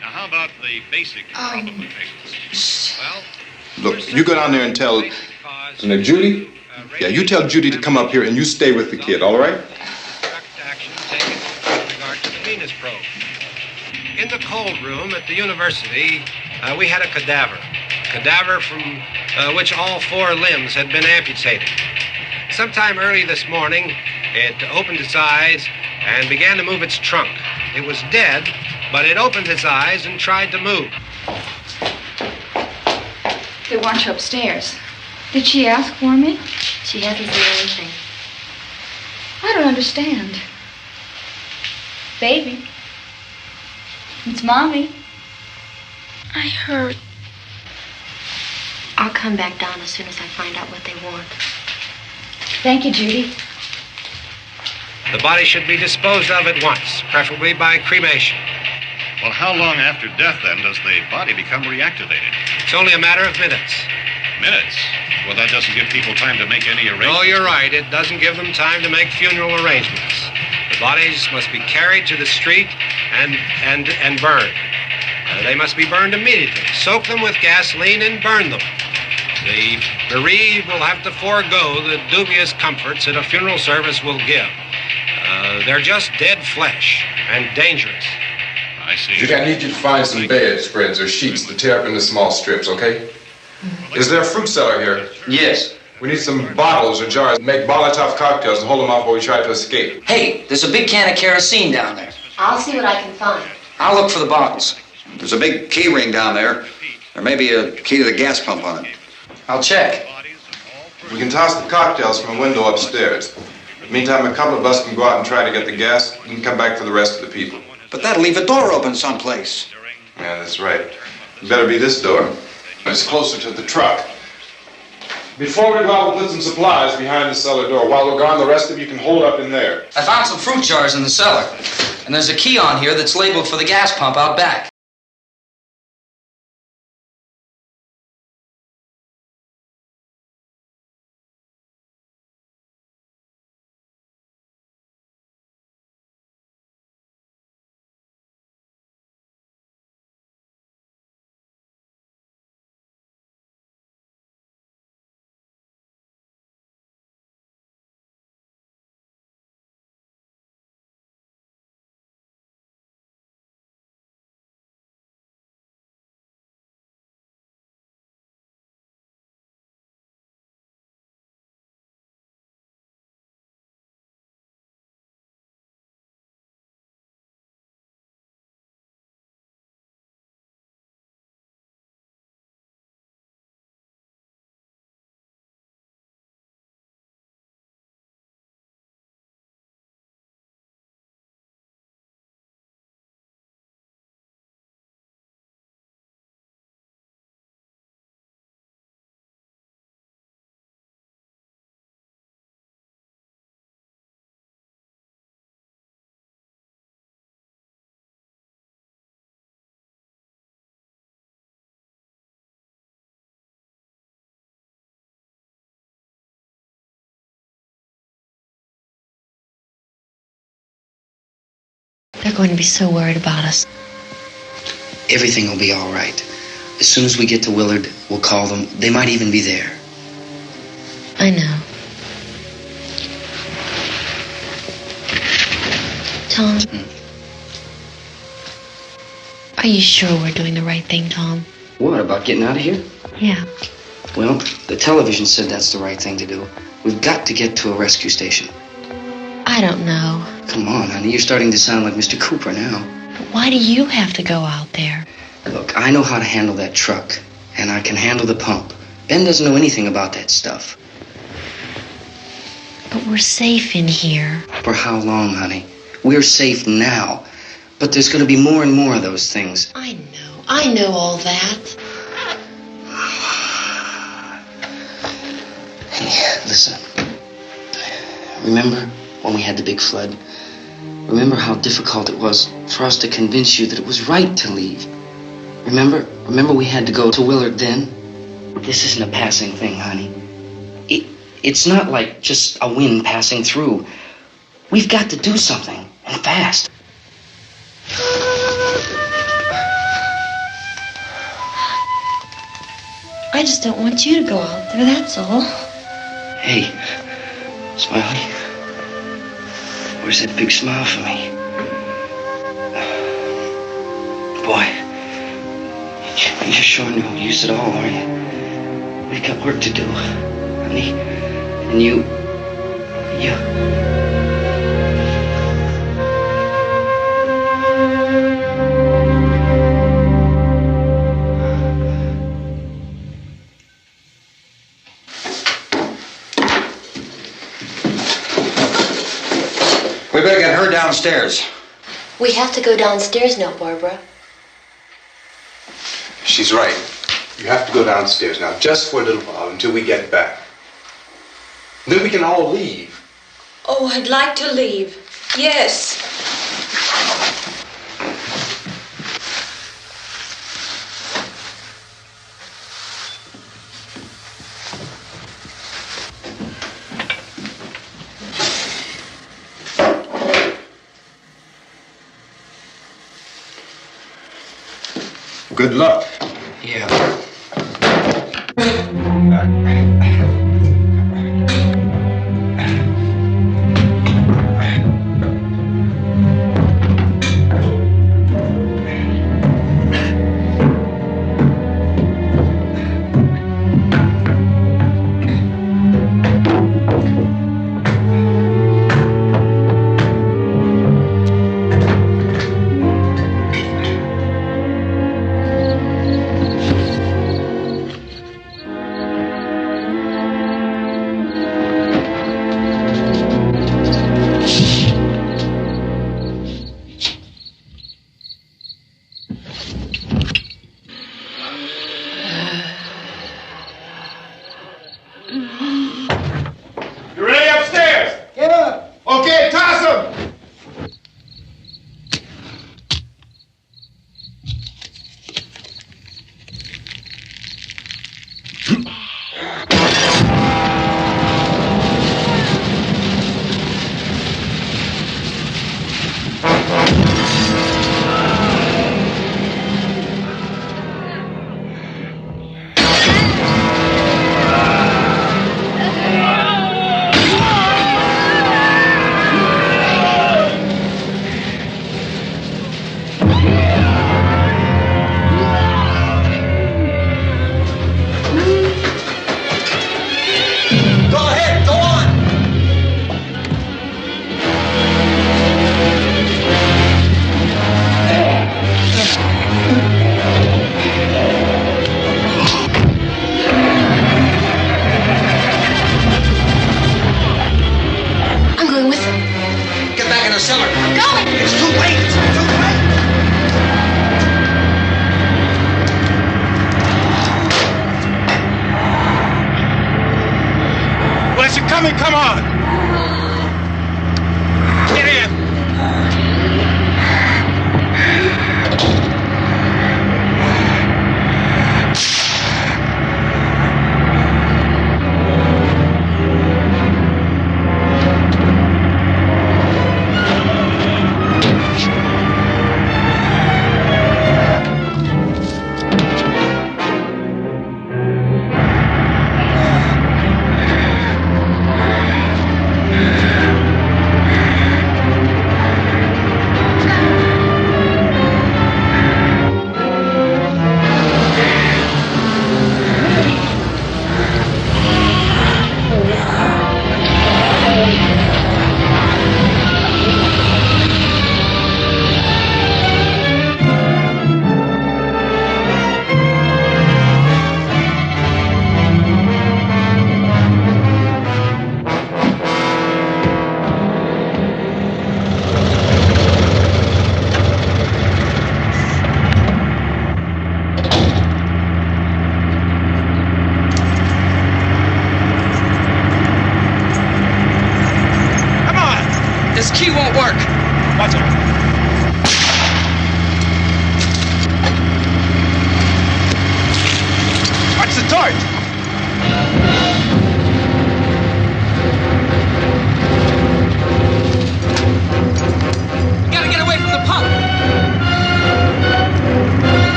S4: Now, how about the basic complications?
S16: Well,
S6: Look, you go down there and tell... Now, Judy? Yeah, you tell Judy to come up here and you stay with the kid, all right?
S16: action taken with regard to the Venus probe. In the cold room at the university, we had a cadaver from which all 4 limbs had been amputated. Sometime early this morning, it opened its eyes and began to move its trunk. It was dead, but it opened its eyes and tried to move.
S10: They want you upstairs. Did she ask for me?
S12: She hasn't said anything.
S10: I don't understand. Baby. It's Mommy.
S12: I heard. I'll come back down as soon as I find out what they want.
S10: Thank you, Judy.
S16: The body should be disposed of at once, preferably by cremation.
S4: Well, how long after death, then, does the body become reactivated?
S16: It's only a matter of minutes.
S4: Minutes? Well, that doesn't give people time to make any arrangements.
S16: Oh, you're right. It doesn't give them time to make funeral arrangements. The bodies must be carried to the street and burned. They must be burned immediately. Soak them with gasoline and burn them. The bereaved will have to forego the dubious comforts that a funeral service will give. They're just dead flesh and dangerous.
S4: I see.
S6: Judy, I need you to find some bedspreads or sheets to tear up into small strips, okay? Is there a fruit cellar here?
S8: Yes.
S6: We need some bottles or jars to make Molotov cocktails and hold them off while we try to escape.
S8: Hey, there's a big can of kerosene down there.
S12: I'll see what I can find.
S8: I'll look for the bottles.
S9: There's a big key ring down there. There may be a key to the gas pump on it.
S8: I'll check.
S6: We can toss the cocktails from a window upstairs. Meantime, a couple of us can go out and try to get the gas and come back for the rest of the people.
S9: But that'll leave a door open someplace.
S6: Yeah, that's right. It better be this door. It's closer to the truck. Before we go out, we'll put some supplies behind the cellar door. While we're gone, the rest of you can hold up in there.
S8: I found some fruit jars in the cellar. And there's a key on here that's labeled for the gas pump out back.
S12: They're going to be so worried about us.
S8: Everything will be all right. As soon as we get to Willard, we'll call them. They might even be there.
S12: I know. Tom, are you sure we're doing the right thing, Tom?
S8: What, about getting out of here?
S12: Yeah.
S8: Well, the television said that's the right thing to do. We've got to get to a rescue station.
S12: I don't know.
S8: Come on, honey. You're starting to sound like Mr. Cooper now.
S12: But why do you have to go out there?
S8: Look, I know how to handle that truck, and I can handle the pump. Ben doesn't know anything about that stuff.
S12: But we're safe in here.
S8: For how long, honey? We're safe now. But there's going to be more and more of those things.
S12: I know all that.
S8: Hey, listen. Remember when we had the big flood? Remember how difficult it was for us to convince you that it was right to leave? Remember we had to go to Willard then? This isn't a passing thing, honey. It's not like just a wind passing through. We've got to do something, and fast.
S12: I just don't want you to go out there, that's all.
S8: Hey, Smiley. Where's that big smile for me? Boy, you're sure no use at all, are you? We've got work to do, honey. And you...
S9: We better get her downstairs.
S12: We have to go downstairs now, Barbara.
S5: She's right. You have to go downstairs now, just for a little while, until we get back. Then we can all leave.
S7: Oh, I'd like to leave. Yes.
S5: Good luck.
S8: Yeah.
S13: You ready upstairs? Yeah. Okay, toss 'em. Come on! Get in!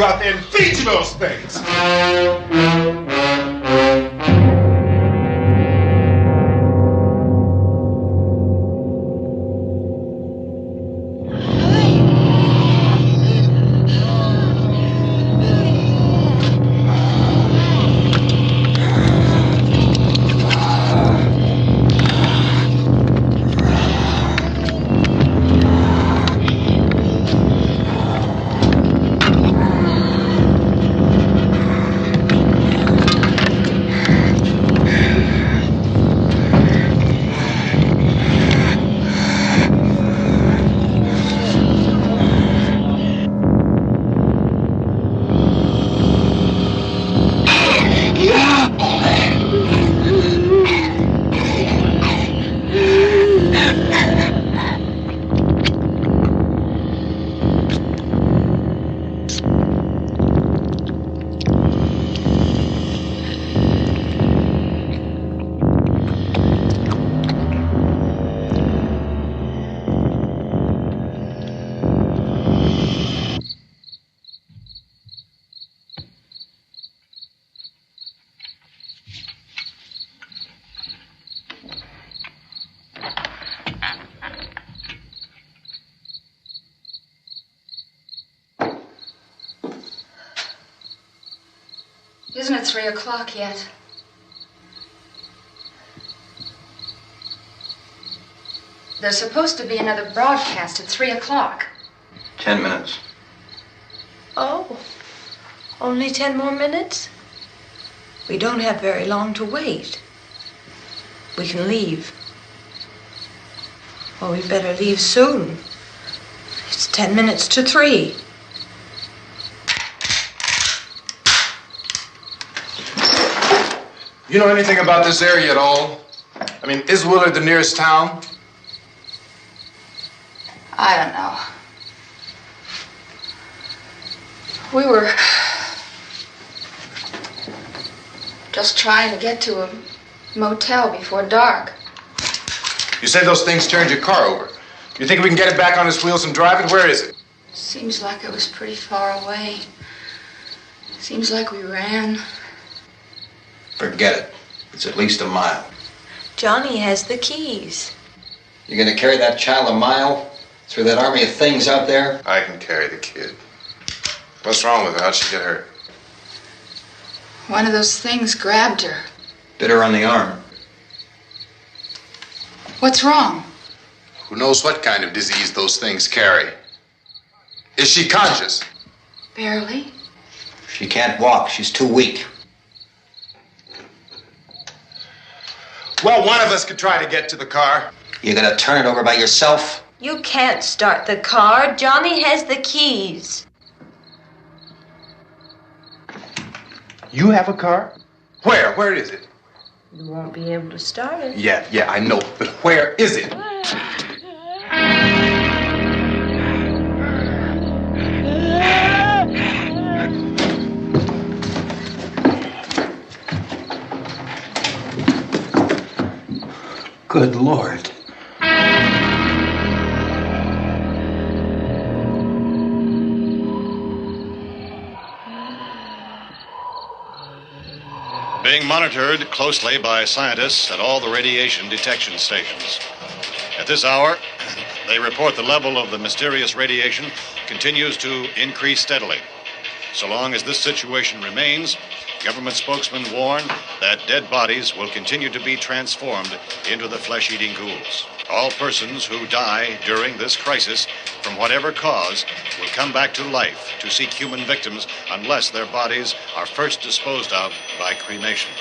S13: you out there and feed you those things.
S10: Isn't it 3 o'clock yet? There's supposed to be another broadcast at 3 o'clock.
S17: 10 minutes.
S7: Oh, only 10 more minutes? We don't have very long to wait. We can leave. Well, we better leave soon. It's 10 minutes to 3.
S6: You know anything about this area at all? I mean, is Willard the nearest town?
S10: I don't know. We were just trying to get to a motel before dark.
S6: You said those things turned your car over. You think we can get it back on its wheels and drive it? Where is it?
S10: Seems like it was pretty far away. Seems like we ran.
S17: Forget it. It's at least a mile.
S7: Johnny has the keys.
S17: You're gonna carry that child a mile through that army of things out there?
S6: I can carry the kid. What's wrong with her? How'd she get hurt?
S10: One of those things grabbed her.
S17: Bit her on the arm.
S10: What's wrong?
S6: Who knows what kind of disease those things carry? Is she conscious?
S10: Barely.
S17: She can't walk. She's too weak.
S6: Well, one of us could try to get to the car.
S17: You gonna turn it over by yourself?
S7: You can't start the car. Johnny has the keys.
S6: You have a car? Where? Where is it?
S7: You won't be able to start it.
S6: Yeah, I know. But where is it?
S17: Good Lord.
S4: Being monitored closely by scientists at all the radiation detection stations. At this hour, they report the level of the mysterious radiation continues to increase steadily. So long as this situation remains, government spokesmen warn that dead bodies will continue to be transformed into the flesh-eating ghouls. All persons who die during this crisis, from whatever cause, will come back to life to seek human victims unless their bodies are first disposed of by cremation.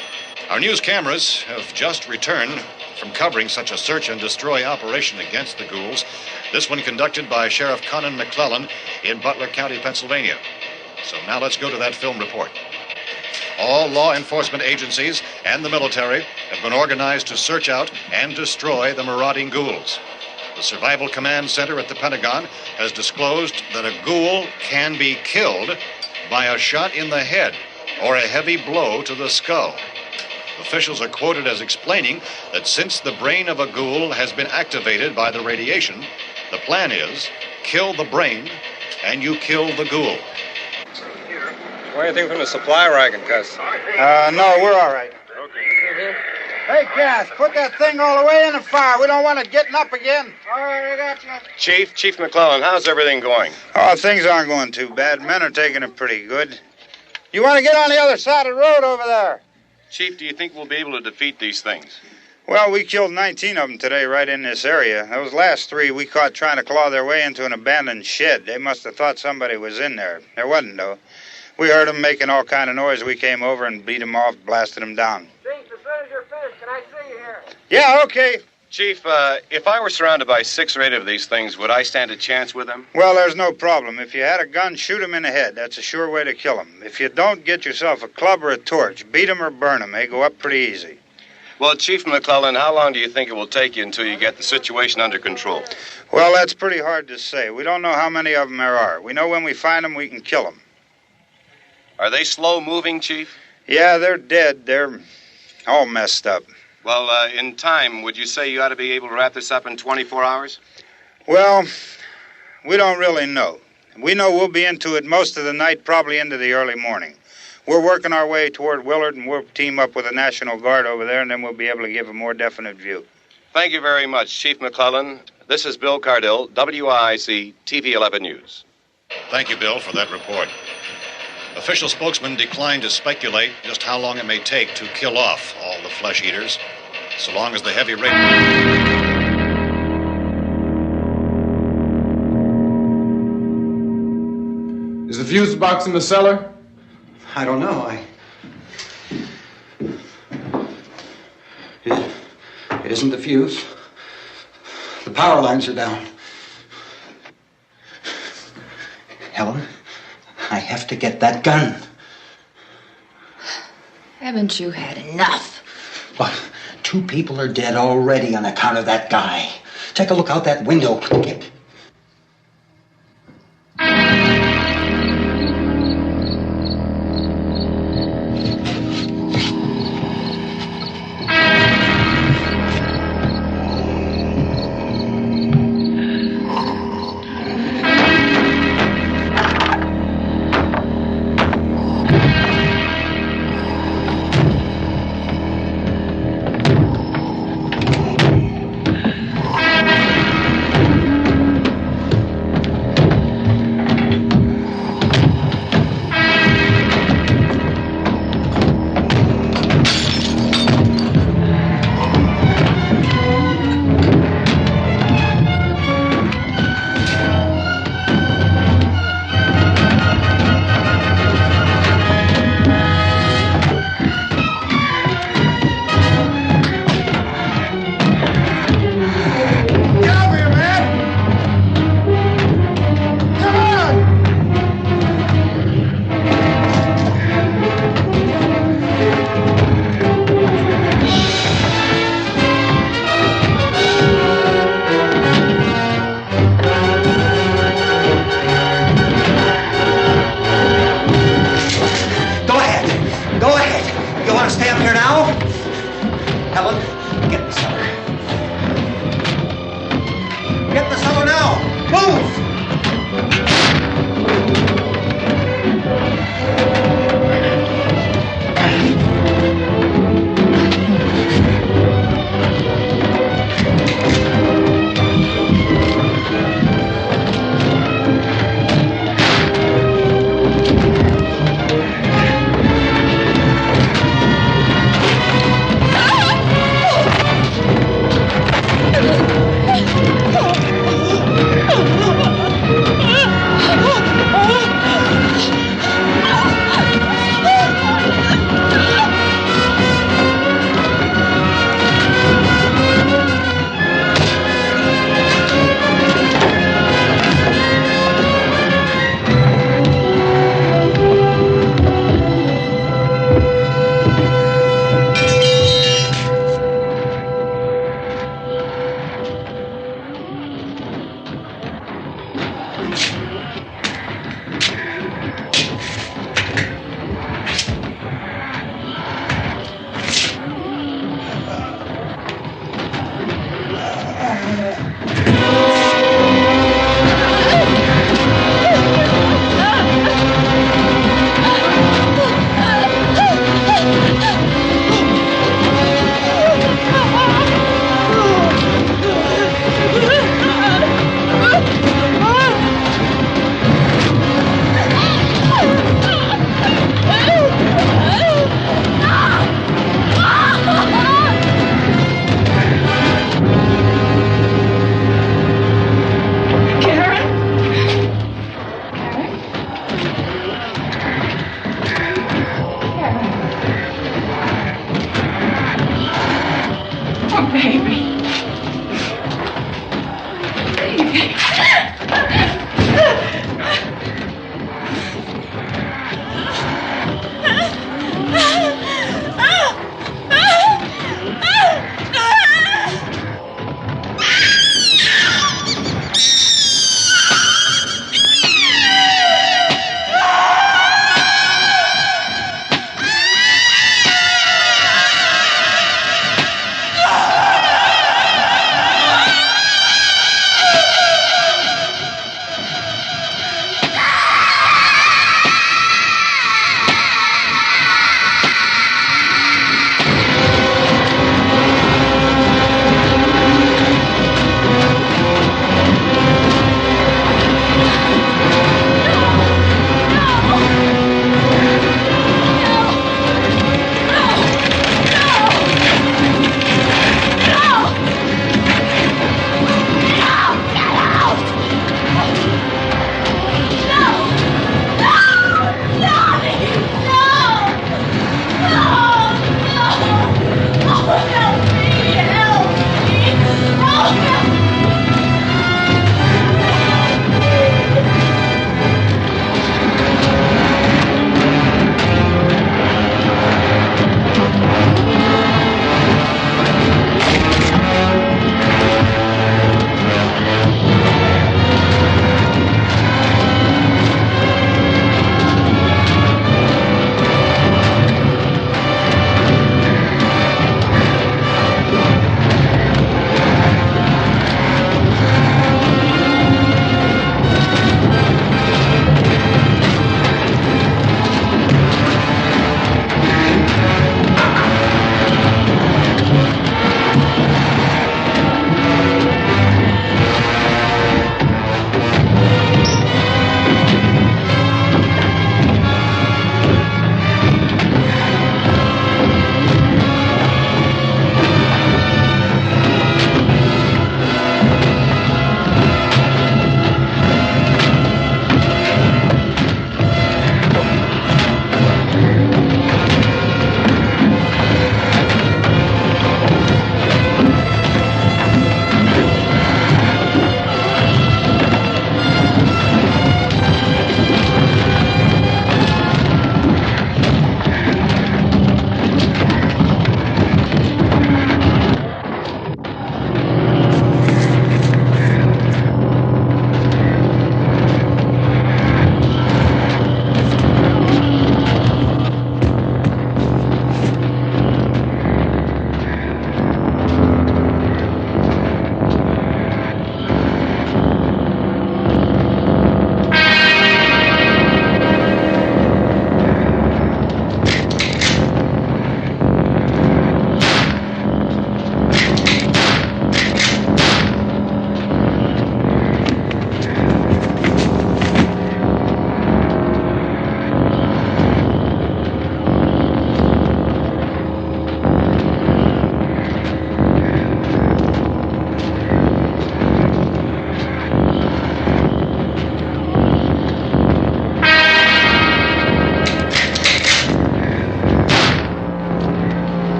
S4: Our news cameras have just returned from covering such a search and destroy operation against the ghouls, this one conducted by Sheriff Conan McClellan in Butler County, Pennsylvania. So now let's go to that film report. All law enforcement agencies and the military have been organized to search out and destroy the marauding ghouls. The Survival Command Center at the Pentagon has disclosed that a ghoul can be killed by a shot in the head or a heavy blow to the skull. Officials are quoted as explaining that since the brain of a ghoul has been activated by the radiation, the plan is kill the brain and you kill the ghoul.
S18: Want anything from the supply wagon, Cus?
S19: No, we're all right.
S18: Okay.
S19: Hey, Cass, put that thing all the way in the fire. We don't want it getting up again. All right, I got you.
S6: Chief McClellan, how's everything going?
S19: Oh, things aren't going too bad. Men are taking it pretty good. You want to get on the other side of the road over there?
S6: Chief, do you think we'll be able to defeat these things?
S19: Well, we killed 19 of them today right in this area. Those last 3 we caught trying to claw their way into an abandoned shed. They must have thought somebody was in there. There wasn't, though. We heard them making all kind of noise. We came over and beat them off, blasted them down.
S11: Chief, as soon as you're finished, can I see you here?
S19: Yeah, okay.
S6: Chief, if I were surrounded by 6 or 8 of these things, would I stand a chance with them?
S19: Well, there's no problem. If you had a gun, shoot them in the head. That's a sure way to kill them. If you don't, get yourself a club or a torch. Beat them or burn them. They go up pretty easy.
S6: Well, Chief McClellan, how long do you think it will take you until you get the situation under control?
S19: Well, that's pretty hard to say. We don't know how many of them there are. We know when we find them, we can kill them.
S6: Are they slow-moving, Chief?
S19: Yeah, they're dead. They're all messed up.
S6: Well, in time, would you say you ought to be able to wrap this up in 24 hours?
S19: Well, we don't really know. We know we'll be into it most of the night, probably into the early morning. We're working our way toward Willard, and we'll team up with the National Guard over there, and then we'll be able to give a more definite view.
S6: Thank you very much, Chief McClellan. This is Bill Cardill, WIC TV 11 News.
S4: Thank you, Bill, for that report. Official spokesman declined to speculate just how long it may take to kill off all the flesh eaters, so long as the heavy rain...
S5: Is the fuse box in the cellar?
S9: I don't know. It isn't the fuse. The power lines are down. Helen, I have to get that gun.
S7: Haven't you had enough?
S9: But 2 people are dead already on account of that guy. Take a look out that window. Get...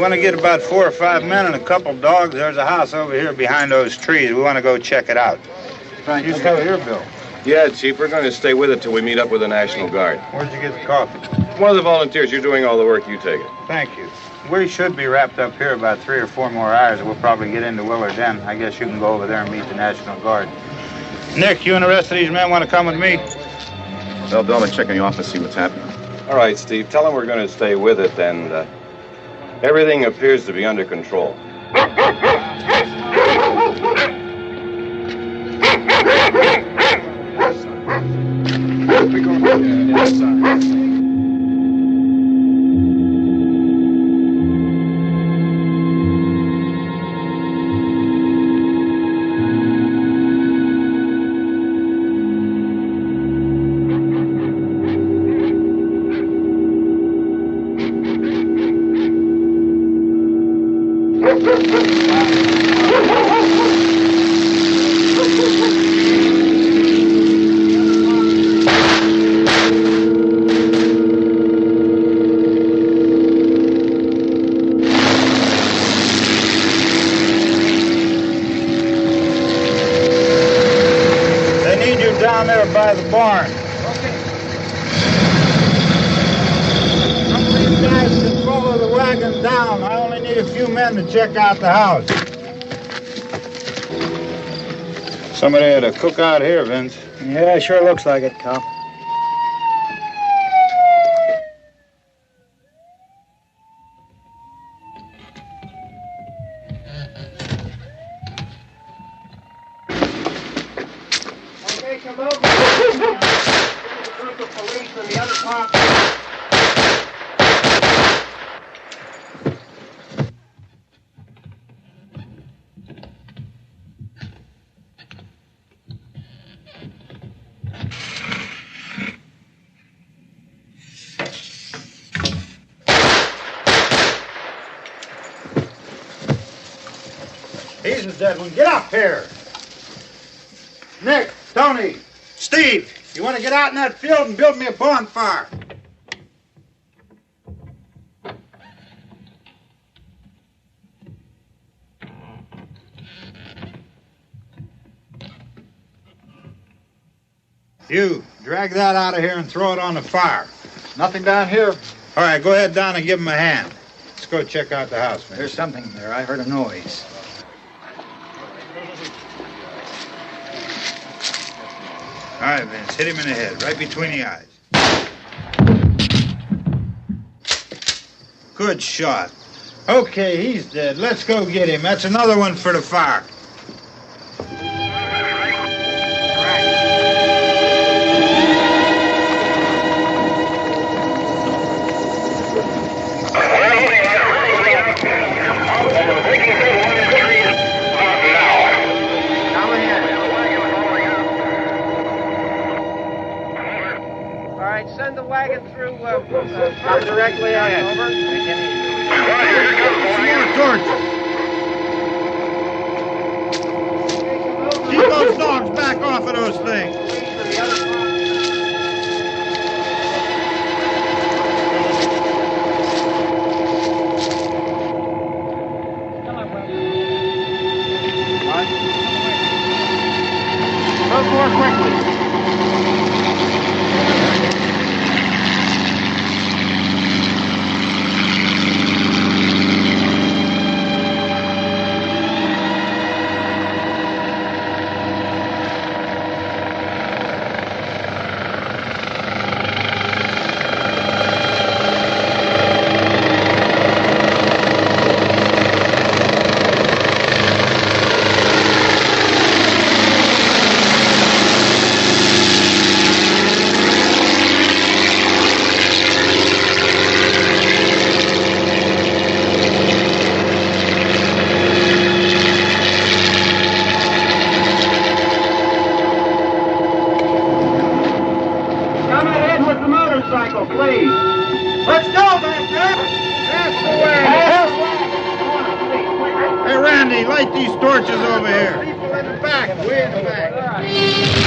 S19: want to get about 4 or 5 men and a couple dogs. There's a house over here behind those trees. We want to go check it out.
S20: Right.
S19: You stay here, Bill.
S20: Yeah, Chief, we're going to stay with it till we meet up with the National Guard.
S19: Where'd you get the coffee?
S20: One of the volunteers. You're doing all the work. You take it.
S19: Thank you. We should be wrapped up here about 3 or 4 more hours. We'll probably get into Willard then. I guess you can go over there and meet the National Guard. Nick, you and the rest of these men want to come with me?
S20: Well, Bill, I'll check in the office, see what's happening. All right, Steve. Tell them we're going to stay with it, and everything appears to be under control.
S19: Down there by the barn. Okay. Some of these guys can follow the wagon down. I only need a few men to check out the house. Somebody had a cookout here, Vince.
S20: Yeah, sure looks like it, Cop.
S19: He's a dead one. Get up here. Nick, Tony, Steve, you want to get out in that field and build me a bonfire? You, drag that out of here and throw it on the fire.
S20: Nothing down here.
S19: All right, go ahead down and give him a hand. Let's go check out the house, man.
S20: There's something there. I heard a noise.
S19: All right, Vince, hit him in the head, right between the eyes. Good shot. Okay, he's dead. Let's go get him. That's another one for the fire.
S11: Send the wagon through, directly ahead. Over.
S19: More torches. Keep those dogs back off of those things.
S11: Move more quickly. Please. Let's go back there. That's the way.
S19: Hey, Randy, light these torches over here.
S11: People in the back, way in the back.